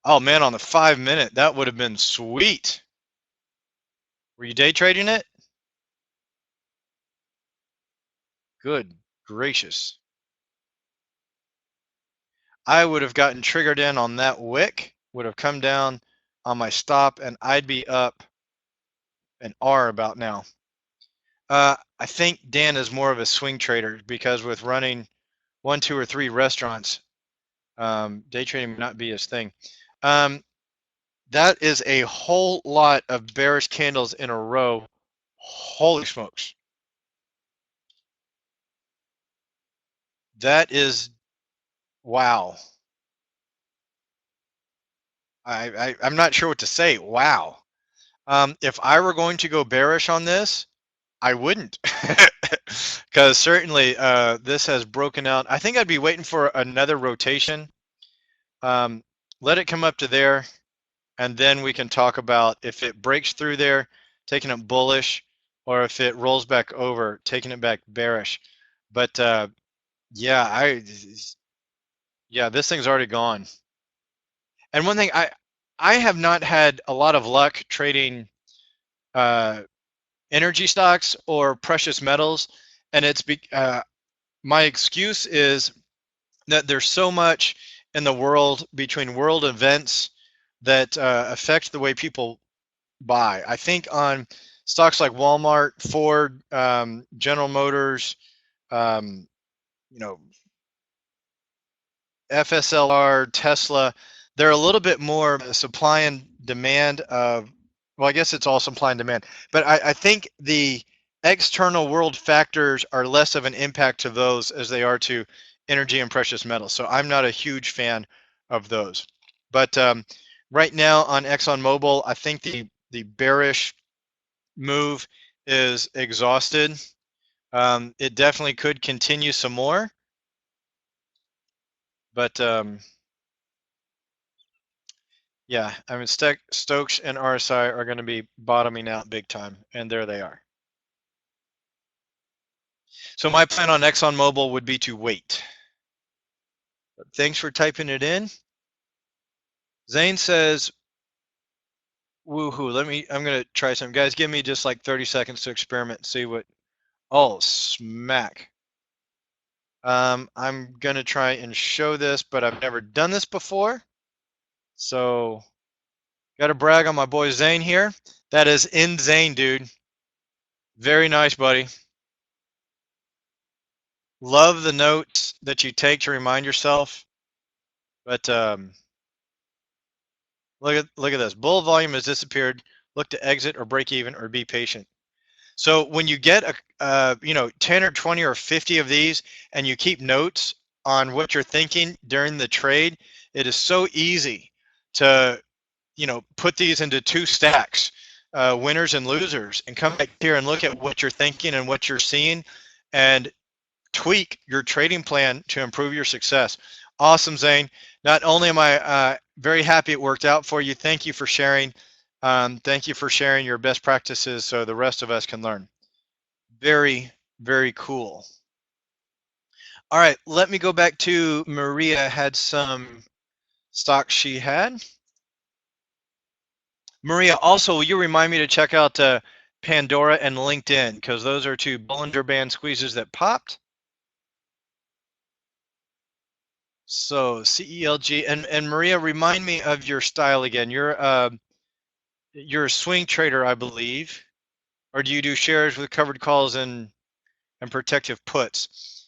Oh, man, on the 5-minute, that would have been sweet. Were you day trading it? Good gracious. I would have gotten triggered in on that wick, would have come down on my stop, and I'd be up an R about now. I think Dan is more of a swing trader because with running 1, 2, or 3 restaurants, day trading may not be his thing. That is a whole lot of bearish candles in a row. Holy smokes. That is, wow. I'm not sure what to say. Wow. If I were going to go bearish on this, I wouldn't, because certainly this has broken out. I think I'd be waiting for another rotation. Let it come up to there, and then we can talk about if it breaks through there, taking it bullish, or if it rolls back over, taking it back bearish. But yeah, this thing's already gone. And one thing, I have not had a lot of luck trading energy stocks or precious metals, and it's my excuse is that there's so much in the world between world events that affect the way people buy. I think on stocks like Walmart, Ford, General Motors, FSLR, Tesla, they're a little bit more supply and demand of, well, I guess it's all supply and demand, but I think the external world factors are less of an impact to those as they are to energy and precious metals. So I'm not a huge fan of those. But right now on ExxonMobil, I think the bearish move is exhausted. It definitely could continue some more. But yeah, I mean, Stokes and RSI are going to be bottoming out big time, and there they are. So my plan on ExxonMobil would be to wait. But thanks for typing it in. Zane says, woohoo, I'm going to try some. Guys, give me just like 30 seconds to experiment and see what, oh, smack. I'm going to try and show this, but I've never done this before. So, got to brag on my boy Zane here. That is in Zane, dude. Very nice, buddy. Love the notes that you take to remind yourself. But look at this. Bull volume has disappeared. Look to exit or break even or be patient. So when you get a 10 or 20 or 50 of these and you keep notes on what you're thinking during the trade, it is so easy to put these into two stacks, winners and losers, and come back here and look at what you're thinking and what you're seeing, and tweak your trading plan to improve your success. Awesome, Zane. Not only am I very happy it worked out for you, thank you for sharing. Thank you for sharing your best practices so the rest of us can learn. Very, very cool. All right, let me go back to Maria. Had some stocks she had. Maria, also, will you remind me to check out Pandora and LinkedIn, because those are two Bollinger Band squeezes that popped. So CELG, and Maria, remind me of your style again. You're a swing trader, I believe, or do you do shares with covered calls and protective puts?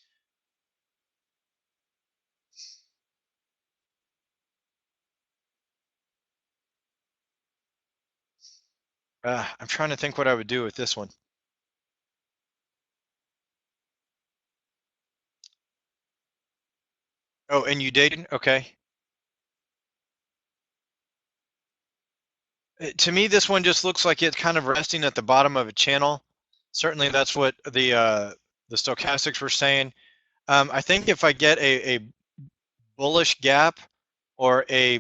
I'm trying to think what I would do with this one. Oh, and you dated? Okay. To me, this one just looks like it's kind of resting at the bottom of a channel. Certainly, that's what the stochastics were saying. I think if I get a bullish gap or a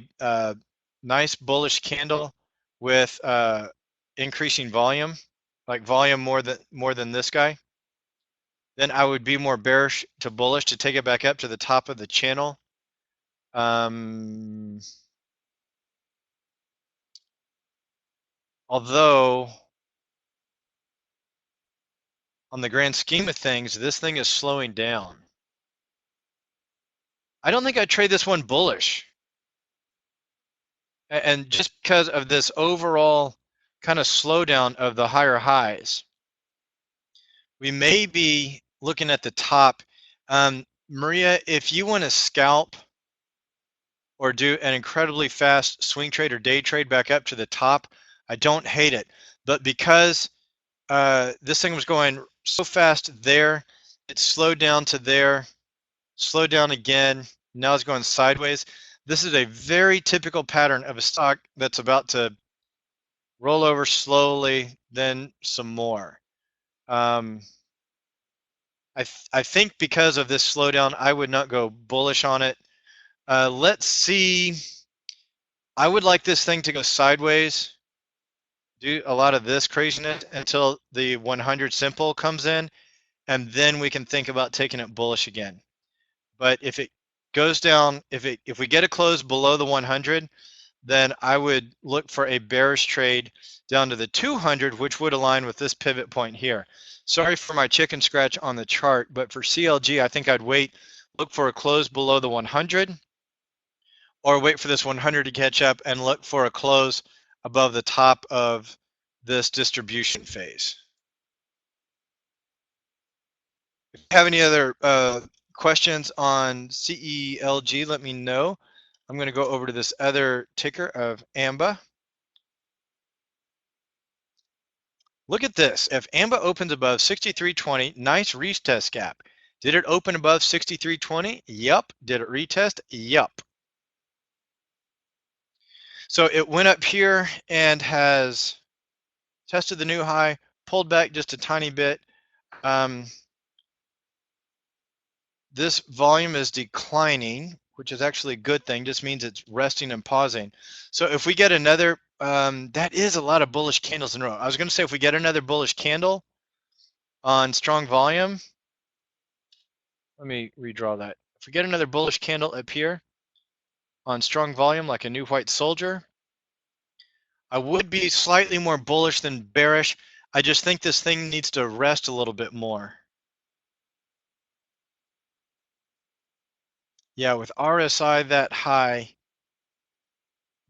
nice bullish candle with increasing volume, like volume more than this guy, then I would be more bearish to bullish to take it back up to the top of the channel. Although on the grand scheme of things, this thing is slowing down. I don't think I'd trade this one bullish. And just because of this overall kind of slowdown of the higher highs, we may be looking at the top. Maria, if you want to scalp or do an incredibly fast swing trade or day trade back up to the top, I don't hate it. But because this thing was going so fast there, it slowed down to there, slowed down again, now it's going sideways. This is a very typical pattern of a stock that's about to roll over slowly, then some more. I think because of this slowdown, I would not go bullish on it. Let's see. I would like this thing to go sideways, do a lot of this craziness until the 100 simple comes in, and then we can think about taking it bullish again. But if it goes down, if we get a close below the 100, then I would look for a bearish trade down to the 200, which would align with this pivot point here. Sorry for my chicken scratch on the chart, but for CLG, I think I'd wait, look for a close below the 100, or wait for this 100 to catch up and look for a close above the top of this distribution phase. If you have any other questions on CELG, let me know. I'm going to go over to this other ticker of AMBA. Look at this. If AMBA opens above 63.20, nice retest gap. Did it open above 63.20? Yup. Did it retest? Yup. So it went up here and has tested the new high, pulled back just a tiny bit. This volume is declining, which is actually a good thing, just means it's resting and pausing. So if we get another, that is a lot of bullish candles in a row. I was going to say if we get another bullish candle on strong volume, let me redraw that. If we get another bullish candle up here on strong volume, like a new white soldier, I would be slightly more bullish than bearish. I just think this thing needs to rest a little bit more. Yeah, with RSI that high,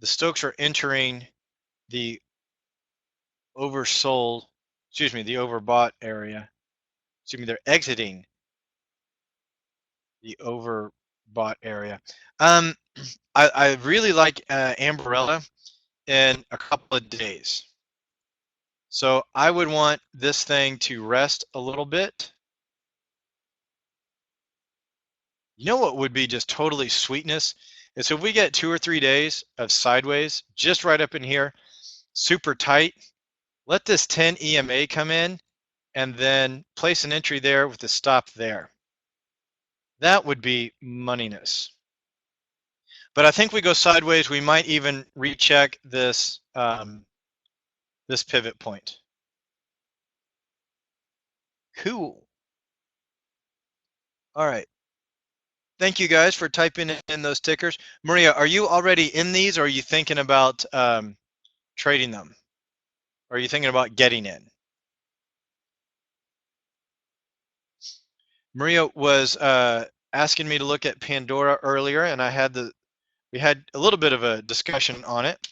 the Stokes are entering the oversold, excuse me, the overbought area. Excuse me, they're exiting the overbought area. I really like Ambarella in a couple of days. So I would want this thing to rest a little bit. You know what would be just totally sweetness is if we get 2 or 3 days of sideways, just right up in here, super tight, let this 10 EMA come in and then place an entry there with the stop there. That would be moneyness. But I think we go sideways, we might even recheck this, this pivot point. Cool. All right. Thank you guys for typing in those tickers. Maria, are you already in these, or are you thinking about trading them? Or are you thinking about getting in? Maria was asking me to look at Pandora earlier, and we had a little bit of a discussion on it.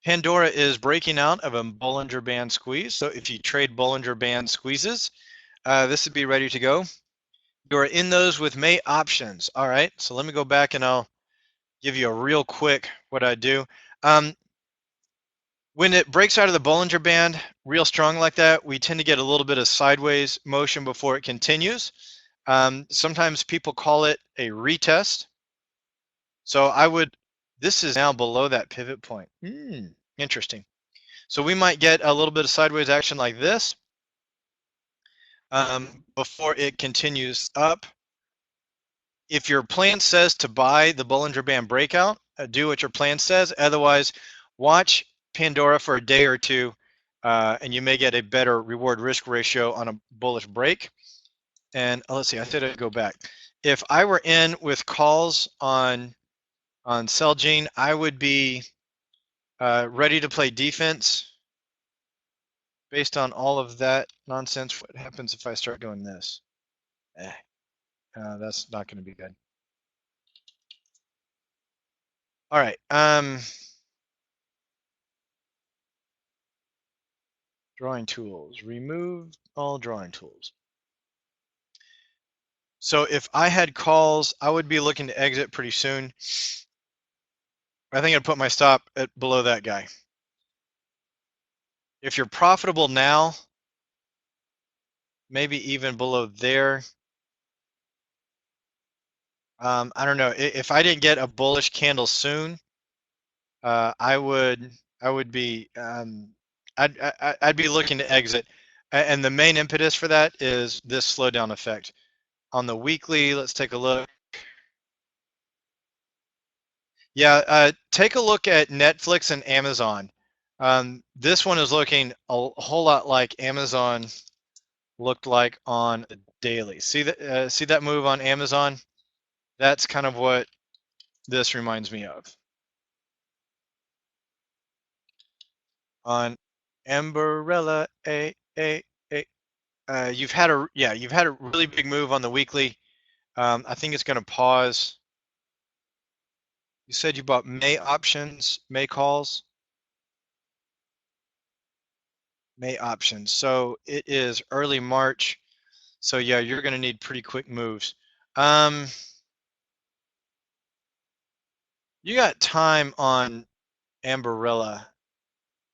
Pandora is breaking out of a Bollinger Band squeeze. So if you trade Bollinger Band squeezes, this would be ready to go. You're in those with May options. All right, so let me go back and I'll give you a real quick what I do. When it breaks out of the Bollinger Band real strong like that, we tend to get a little bit of sideways motion before it continues. Sometimes people call it a retest. So this is now below that pivot point. Interesting. So we might get a little bit of sideways action like this before it continues up. If your plan says to buy the Bollinger Band breakout, do what your plan says. Otherwise, watch Pandora for a day or two, and you may get a better reward risk ratio on a bullish break. And let's see, I said I'd go back. If I were in with calls on Celgene, I would be ready to play defense based on all of that nonsense. What happens if I start doing this? That's not going to be good. All right. Drawing tools. Remove all drawing tools. So if I had calls, I would be looking to exit pretty soon. I think I'd put my stop at below that guy. If you're profitable now, maybe even below there. I don't know. If I didn't get a bullish candle soon, I would be I'd be looking to exit, and the main impetus for that is this slowdown effect. On the weekly, let's take a look. Yeah, take a look at Netflix and Amazon. This one is looking a whole lot like Amazon looked like on a daily. See that move on Amazon? That's kind of what this reminds me of. On Ambarella, you've had a really big move on the weekly. I think it's going to pause. You said you bought May options, May calls, May options. So it is early March. So yeah, you're going to need pretty quick moves. You got time on Ambarella.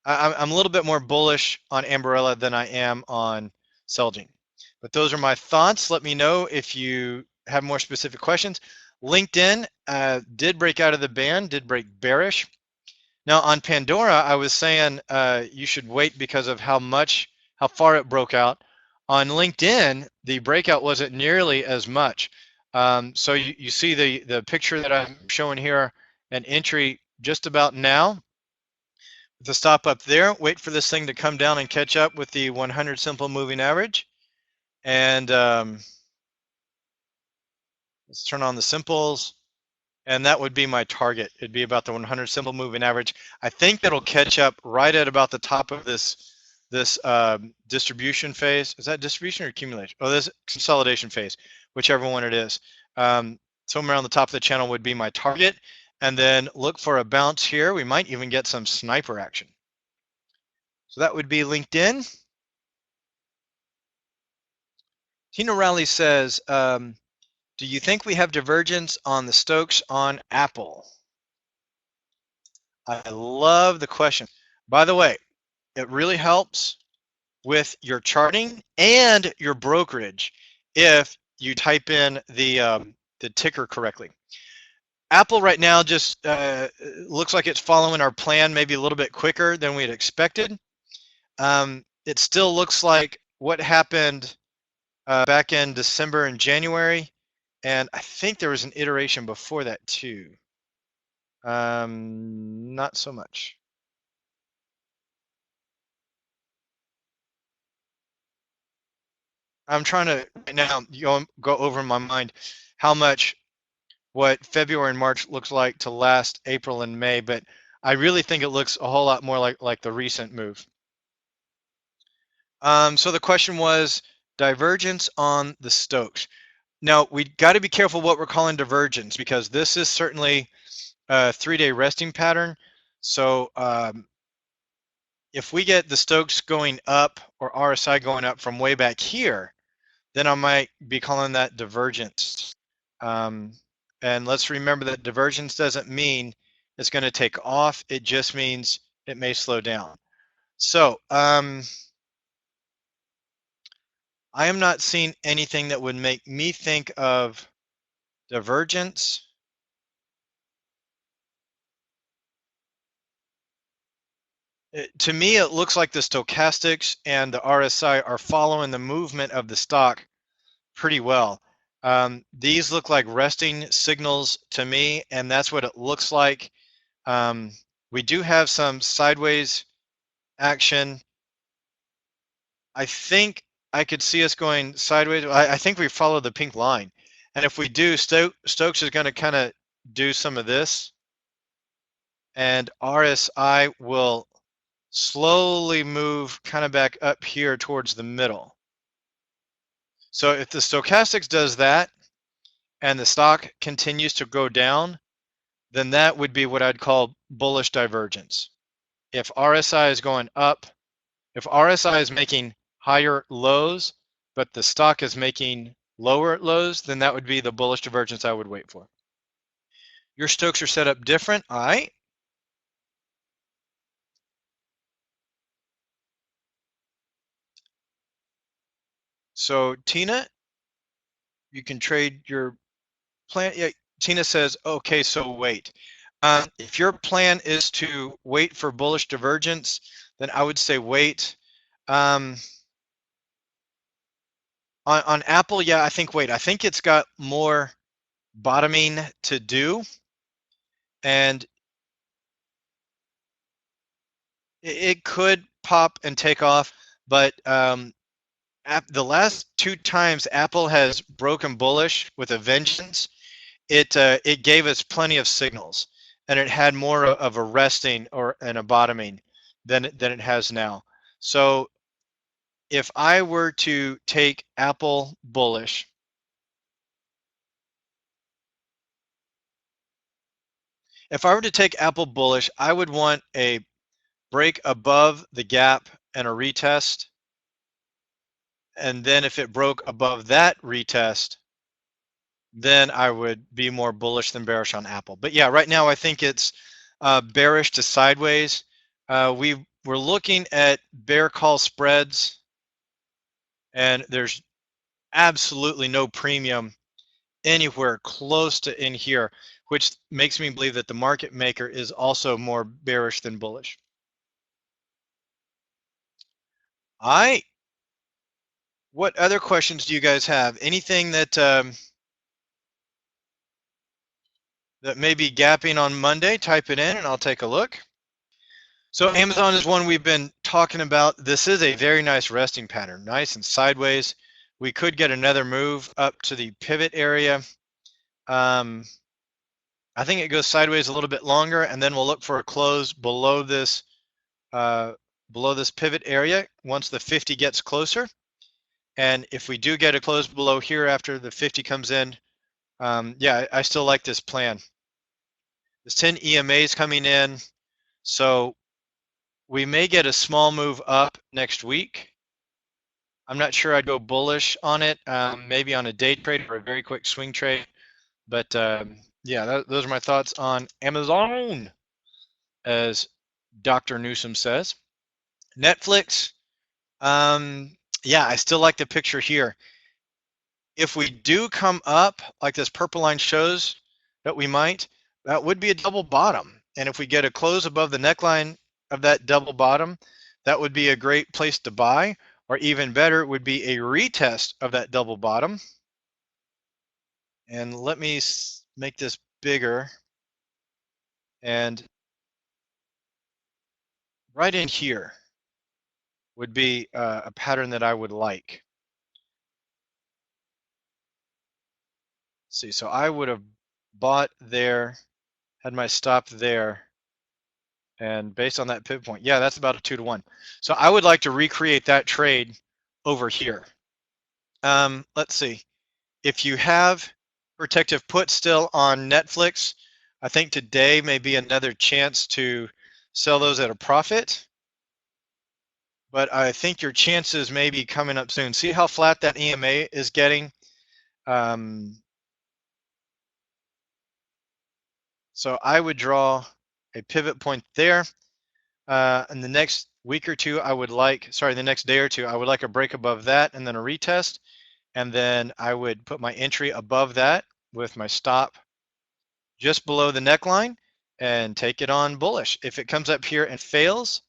I'm a little bit more bullish on Ambarella than I am on Celgene. But those are my thoughts. Let me know if you have more specific questions. LinkedIn did break out of the band, did break bearish. Now on Pandora, I was saying you should wait because of how far it broke out. On LinkedIn, the breakout wasn't nearly as much. So you see the picture that I'm showing here, an entry just about now. The stop up there, wait for this thing to come down and catch up with the 100 simple moving average. And let's turn on the simples. And that would be my target. It'd be about the 100 simple moving average. I think that'll catch up right at about the top of this distribution phase. Is that distribution or accumulation? Oh, this consolidation phase, whichever one it is. Somewhere on the top of the channel would be my target. And then look for a bounce here. We might even get some sniper action. So that would be LinkedIn. Tina Rowley says, do you think we have divergence on the Stokes on Apple? I love the question. By the way, it really helps with your charting and your brokerage if you type in the ticker correctly. Apple right now just looks like it's following our plan maybe a little bit quicker than we had expected. It still looks like what happened back in December and January, and I think there was an iteration before that too. Not so much. I'm trying to right now go over in my mind how much what February and March looks like to last April and May, but I really think it looks a whole lot more like the recent move. So the question was divergence on the Stokes. Now we got to be careful what we're calling divergence because this is certainly a 3-day resting pattern. So if we get the Stokes going up or RSI going up from way back here, then I might be calling that divergence. And let's remember that divergence doesn't mean it's going to take off. It just means it may slow down. So I am not seeing anything that would make me think of divergence. To me, it looks like the stochastics and the RSI are following the movement of the stock pretty well. These look like resting signals to me, and that's what it looks like. We do have some sideways action. I think I could see us going sideways. I think we follow the pink line. And if we do, Stokes is going to kind of do some of this. And RSI will slowly move kind of back up here towards the middle. So if the stochastics does that and the stock continues to go down, then that would be what I'd call bullish divergence. If RSI is going up, if RSI is making higher lows, but the stock is making lower lows, then that would be the bullish divergence I would wait for. Your Stokes are set up different, all right? So Tina, you can trade your plan. Yeah, Tina says, okay, so wait. If your plan is to wait for bullish divergence, then I would say wait. On Apple, yeah, I think wait. I think it's got more bottoming to do, and it could pop and take off, but the last 2 times Apple has broken bullish with a vengeance, it gave us plenty of signals, and it had more of a resting and a bottoming than it has now. So if I were to take Apple bullish, I would want a break above the gap and a retest. And then if it broke above that retest, then I would be more bullish than bearish on Apple. But yeah, right now I think it's bearish to sideways. We're looking at bear call spreads, and there's absolutely no premium anywhere close to in here, which makes me believe that the market maker is also more bearish than bullish. All right. What other questions do you guys have? Anything that that may be gapping on Monday? Type it in and I'll take a look. So Amazon is one we've been talking about. This is a very nice resting pattern, nice and sideways. We could get another move up to the pivot area. I think it goes sideways a little bit longer, and then we'll look for a close below this pivot area once the 50 gets closer. And if we do get a close below here after the 50 comes in, yeah, I still like this plan. There's 10 EMAs coming in, so we may get a small move up next week. I'm not sure I'd go bullish on it, maybe on a day trade or a very quick swing trade. But yeah, those are my thoughts on Amazon, as Dr. Newsom says. Netflix, yeah, I still like the picture here. If we do come up, like this purple line shows that we might, that would be a double bottom. And if we get a close above the neckline of that double bottom, that would be a great place to buy, or even better, it would be a retest of that double bottom. And let me make this bigger. And right in here would be a pattern that I would like. Let's see, so I would have bought there, had my stop there, and based on that pivot point, yeah, that's about a 2-to-1. So I would like to recreate that trade over here. Let's see. If you have protective put still on Netflix, I think today may be another chance to sell those at a profit. But I think your chances may be coming up soon. See how flat that EMA is getting? So I would draw a pivot point there. In the next week or two, I would like, sorry, the next day or two, I would like a break above that and then a retest. And then I would put my entry above that with my stop just below the neckline and take it on bullish. If it comes up here and fails,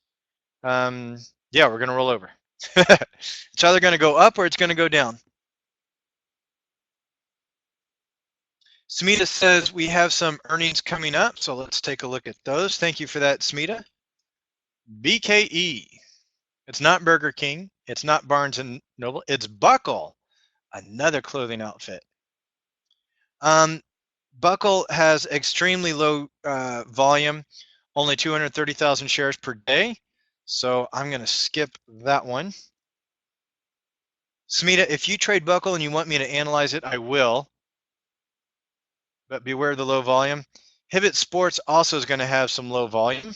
yeah, we're going to roll over. It's either going to go up or it's going to go down. Smita says we have some earnings coming up, so let's take a look at those. Thank you for that, Smita. BKE. It's not Burger King. It's not Barnes and Noble. It's Buckle, another clothing outfit. Buckle has extremely low volume, only 230,000 shares per day. So I'm going to skip that one. Smita, if you trade Buckle and you want me to analyze it, I will. But beware of the low volume. Hibbett Sports also is going to have some low volume.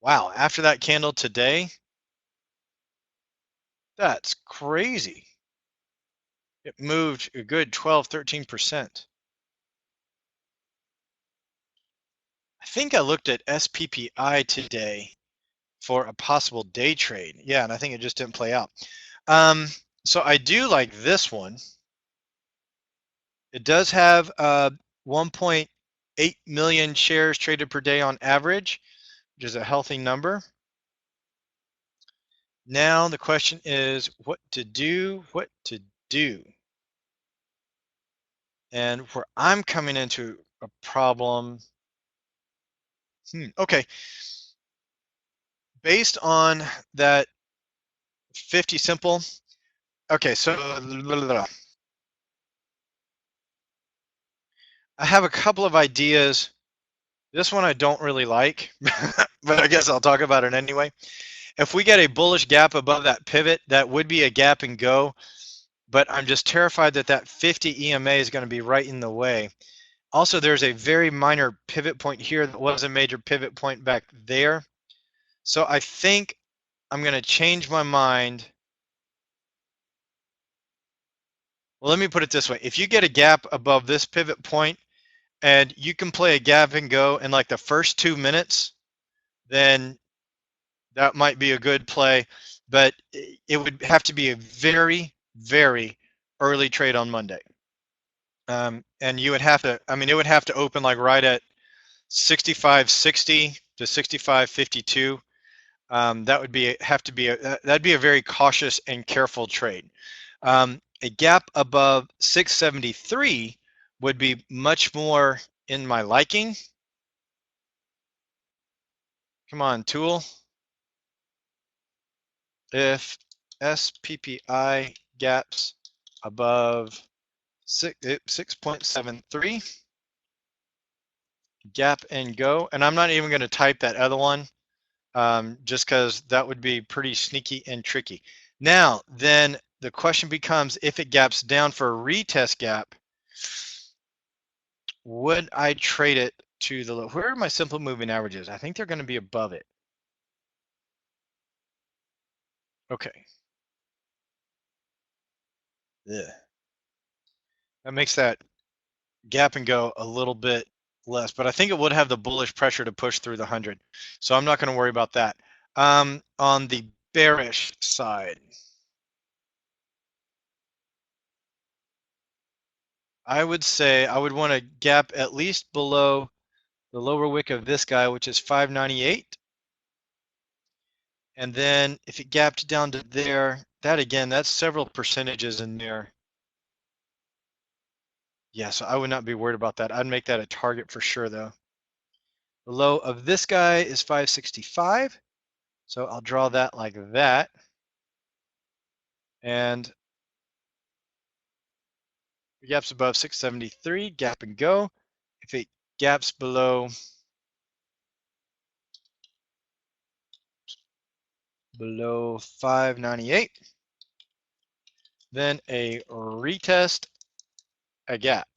Wow, after that candle today, that's crazy. It moved a good 12, 13%. I think I looked at SPPI today for a possible day trade. Yeah, and I think it just didn't play out. So I do like this one. It does have 1.8 million shares traded per day on average, which is a healthy number. Now the question is what to do, And where I'm coming into a problem, okay. Based on that 50 simple, okay, so I have a couple of ideas. This one I don't really like, but I guess I'll talk about it anyway. If we get a bullish gap above that pivot, that would be a gap and go, but I'm just terrified that that 50 EMA is going to be right in the way. Also, there's a very minor pivot point here that was a major pivot point back there. So I think I'm going to change my mind. Well, let me put it this way. If you get a gap above this pivot point and you can play a gap and go in like the first 2 minutes, then that might be a good play. But it would have to be a very, very early trade on Monday. And you would have to, I mean, it would have to open like right at 65.60 to 65.52. That would be that'd be a very cautious and careful trade. A gap above 673 would be much more in my liking. Come on, tool. If SPPI gaps above 6.73, gap and go. And I'm not even going to type that other one just because that would be pretty sneaky and tricky. Now, then the question becomes, if it gaps down for a retest gap, would I trade it to the low? Where are my simple moving averages? I think they're going to be above it. Okay. Yeah. That makes that gap and go a little bit less, but I think it would have the bullish pressure to push through the 100. So I'm not going to worry about that. On the bearish side, I would say I would want to gap at least below the lower wick of this guy, which is 598. And then if it gapped down to there, that again, that's several percentages in there. Yeah, so I would not be worried about that. I'd make that a target for sure, though. The low of this guy is 565. So I'll draw that like that. And gaps above 673, gap and go. If it gaps below 598, then a retest, a gap.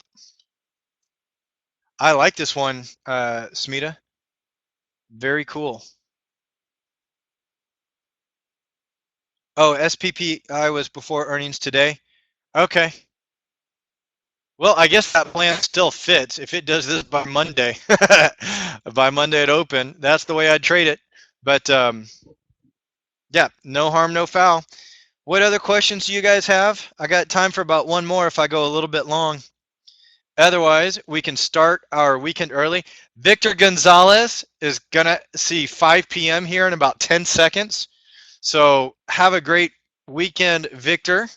I like this one, Smita. Very cool. Oh, SPPI was before earnings today. Okay. Well, I guess that plan still fits if it does this by Monday. By Monday at open, that's the way I'd trade it. But yeah, no harm, no foul. What other questions do you guys have? I got time for about one more if I go a little bit long. Otherwise, we can start our weekend early. Victor Gonzalez is going to see 5 p.m. here in about 10 seconds. So have a great weekend, Victor.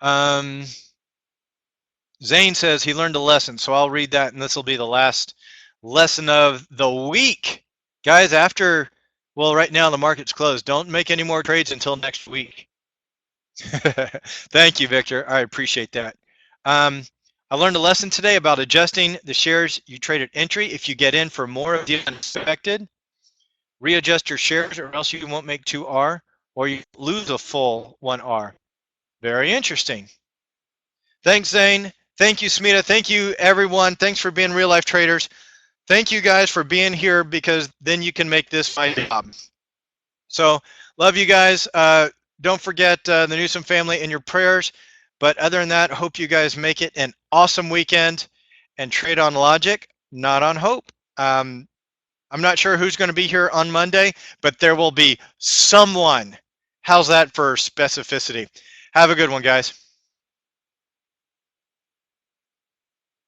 Zane says he learned a lesson, so I'll read that, and this will be the last lesson of the week. Guys, after, well, right now the market's closed. Don't make any more trades until next week. Thank you, Victor. I appreciate that. I learned a lesson today about adjusting the shares you trade at entry. If you get in for more of the unexpected, readjust your shares or else you won't make 2R or you lose a full 1R. Very interesting. Thanks, Zane. Thank you, Smita. Thank you, everyone. Thanks for being real life traders. Thank you guys for being here because then you can make this my job. So love you guys. Don't forget the Newsom family in your prayers. But other than that, hope you guys make it an awesome weekend and trade on logic, not on hope. I'm not sure who's going to be here on Monday, but there will be someone. How's that for specificity? Have a good one, guys.